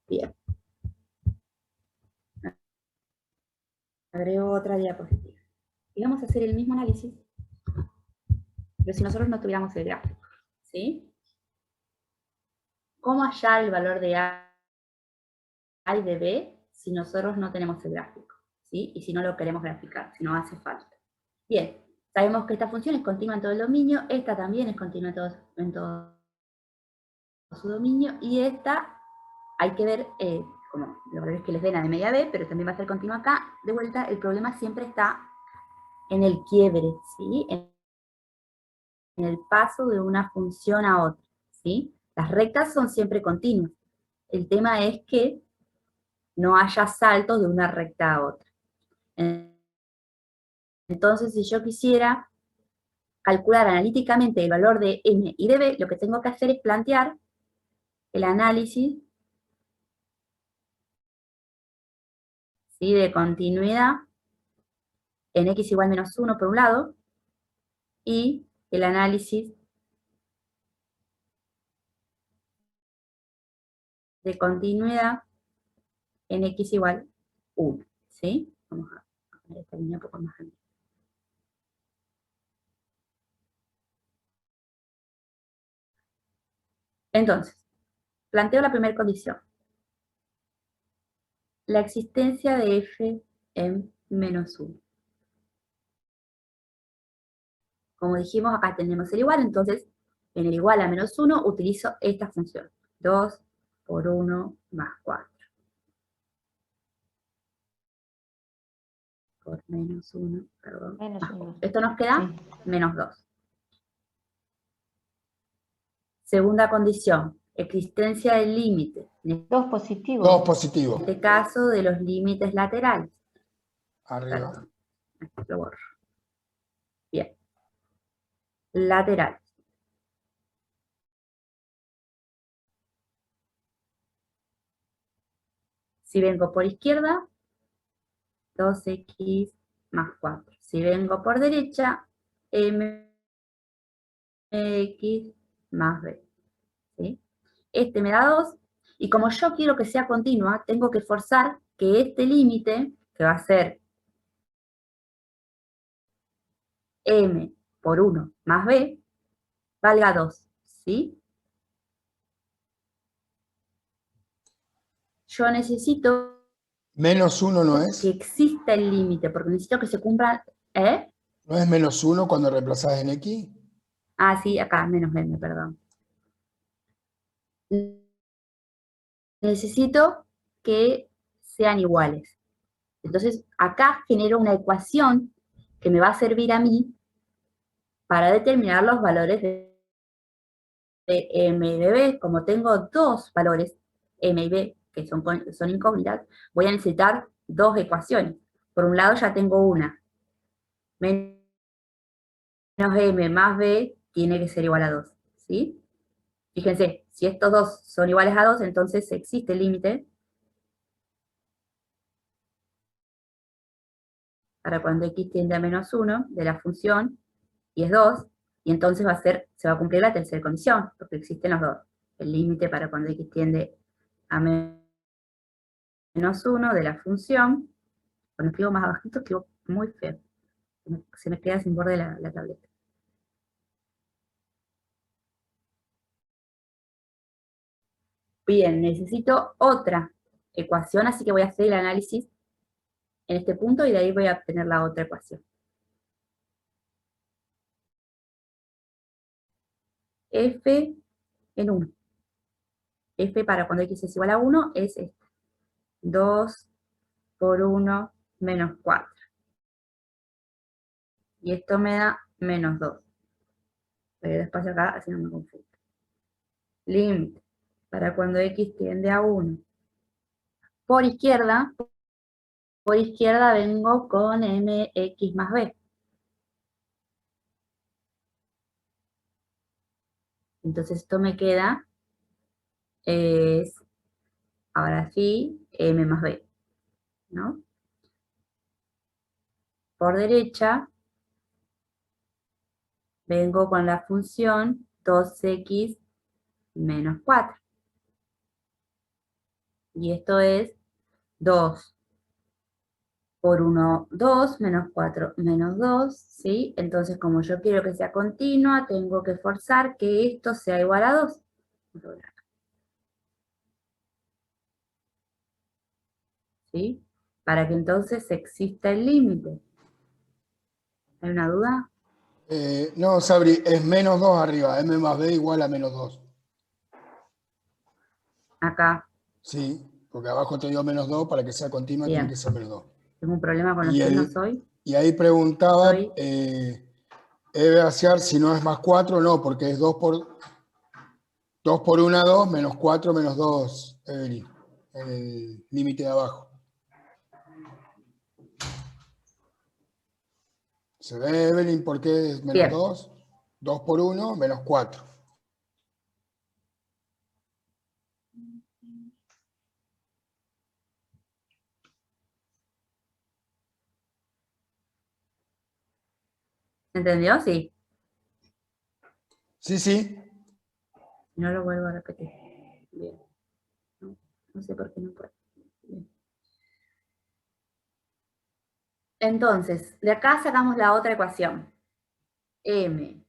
Bien. Agrego otra diapositiva. Y vamos a hacer el mismo análisis, pero si nosotros no tuviéramos el gráfico, ¿sí? ¿Cómo hallar el valor de A y de B si nosotros no tenemos el gráfico? ¿Sí? Y si no lo queremos graficar, si no hace falta. Bien, sabemos que esta función es continua en todo el dominio, esta también es continua en todo su dominio, y esta hay que ver, como los valores que les den a de media B, pero también va a ser continua acá. De vuelta, el problema siempre está en el quiebre, ¿sí? En el paso de una función a otra, ¿sí? Las rectas son siempre continuas. El tema es que no haya saltos de una recta a otra. Entonces, si yo quisiera calcular analíticamente el valor de m y de b, lo que tengo que hacer es plantear el análisis, ¿sí?, de continuidad en x igual menos 1 por un lado, y el análisis de continuidad en x igual 1, ¿sí? Vamos a poner esta línea un poco más grande. Entonces, planteo la primera condición. La existencia de f en menos 1. Como dijimos, acá tenemos el igual, entonces en el igual a menos 1 utilizo esta función. 2 por 1 más 4. Por menos 1, perdón. Menos 1. Esto nos queda Sí. menos 2. Segunda condición, existencia del límite. En 2 positivo. 2 positivo. este caso, de los límites laterales. Arriba. Perdón, aquí lo borro. Bien. Laterales. Si vengo por izquierda, 2x más 4. Si vengo por derecha, mx más b. ¿Sí? Este me da 2, y como yo quiero que sea continua, tengo que forzar que este límite, que va a ser m por 1 más b, valga 2. ¿Sí? Yo necesito Menos 1 no que es. exista el límite, porque necesito que se cumpla, ¿eh? ¿No es menos 1 cuando reemplazás en x? Ah, sí, acá, menos m, perdón. Necesito que sean iguales. Entonces, acá genero una ecuación que me va a servir a mí para determinar los valores de m y de b. Como tengo dos valores, m y b, que son incógnitas, voy a necesitar dos ecuaciones. Por un lado ya tengo una. Menos m más b tiene que ser igual a 2. ¿sí? Fíjense, si estos dos son iguales a 2, entonces existe el límite para cuando x tiende a menos 1 de la función, y es 2, y entonces se va a cumplir la tercera condición, porque existen los dos. El límite para cuando x tiende a menos 1 de la función, cuando escribo más abajito escribo muy feo, se me queda sin borde la tableta. Bien, necesito otra ecuación, así que voy a hacer el análisis en este punto y de ahí voy a obtener la otra ecuación. F en 1. F para cuando x es igual a 1 es esta. 2 por 1 menos 4. Y esto me da menos 2. Voy a ir despacio acá, así no me confundo. Límite para cuando x tiende a 1. Por izquierda vengo con mx más b. Entonces esto me queda, es, ahora sí, m más b, ¿no? Por derecha, vengo con la función 2x menos 4. Y esto es 2 por 1, 2, menos 4, menos 2, ¿sí? Entonces, como yo quiero que sea continua, tengo que forzar que esto sea igual a 2. ¿Sí? Para que entonces exista el límite. ¿Hay una duda? No, Sabri, es menos 2 arriba, m más b igual a menos 2. Acá. Sí, porque abajo te dio menos 2, para que sea continua Bien. tiene que ser menos 2. ¿Tengo un problema con los signos hoy? Y ahí preguntaba, Soy- Eve Aciar, si no es más 4, no, porque es 2 por 1 a 2, menos 4 menos 2, Evelyn, en el límite de abajo. ¿Se ve, Evelyn, por qué es menos Bien. 2? 2 por 1, menos 4. ¿Entendió? Sí. Sí, sí. No lo vuelvo a repetir. Bien. No sé por qué no puedo. Bien. Entonces, de acá sacamos la otra ecuación. M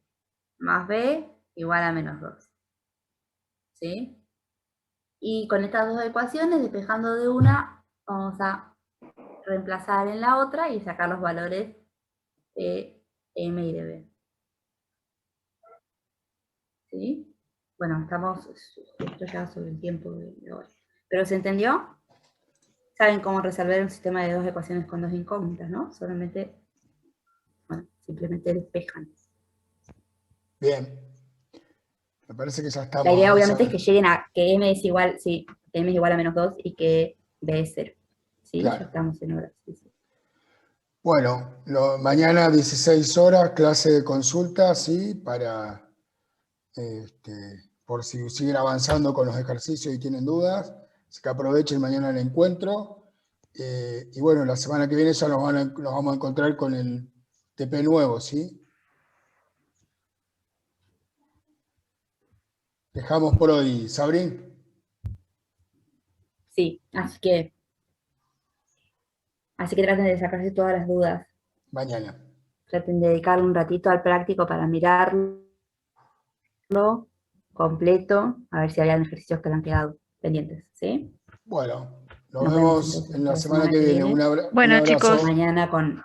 más B igual a menos 2. ¿Sí? Y con estas dos ecuaciones, despejando de una, vamos a reemplazar en la otra y sacar los valores de M y de B. ¿Sí? Bueno, estamos, esto ya sobre el tiempo de hoy. ¿Pero se entendió? Saben cómo resolver un sistema de dos ecuaciones con dos incógnitas, ¿no? Solamente, bueno, simplemente despejan. Bien. Me parece que ya estamos. La idea obviamente es que lleguen a que M es igual, sí, M es igual a menos 2 y que B es 0. ¿Sí? Claro. Ya estamos en hora. Sí, sí. Bueno, mañana 16 horas, clase de consulta, ¿sí? Para, por si siguen avanzando con los ejercicios y tienen dudas, así que aprovechen mañana el encuentro. Y bueno, la semana que viene ya nos vamos a encontrar con el TP nuevo, ¿sí? Dejamos por hoy, Sabrín. Sí, así que traten de sacarse todas las dudas. Mañana. Traten de dedicarle un ratito al práctico para mirarlo completo, a ver si hay ejercicios que le han quedado pendientes, ¿sí? Bueno, nos Nos vemos entonces en la la semana que viene. Un Bueno, abrazo. chicos. Mañana con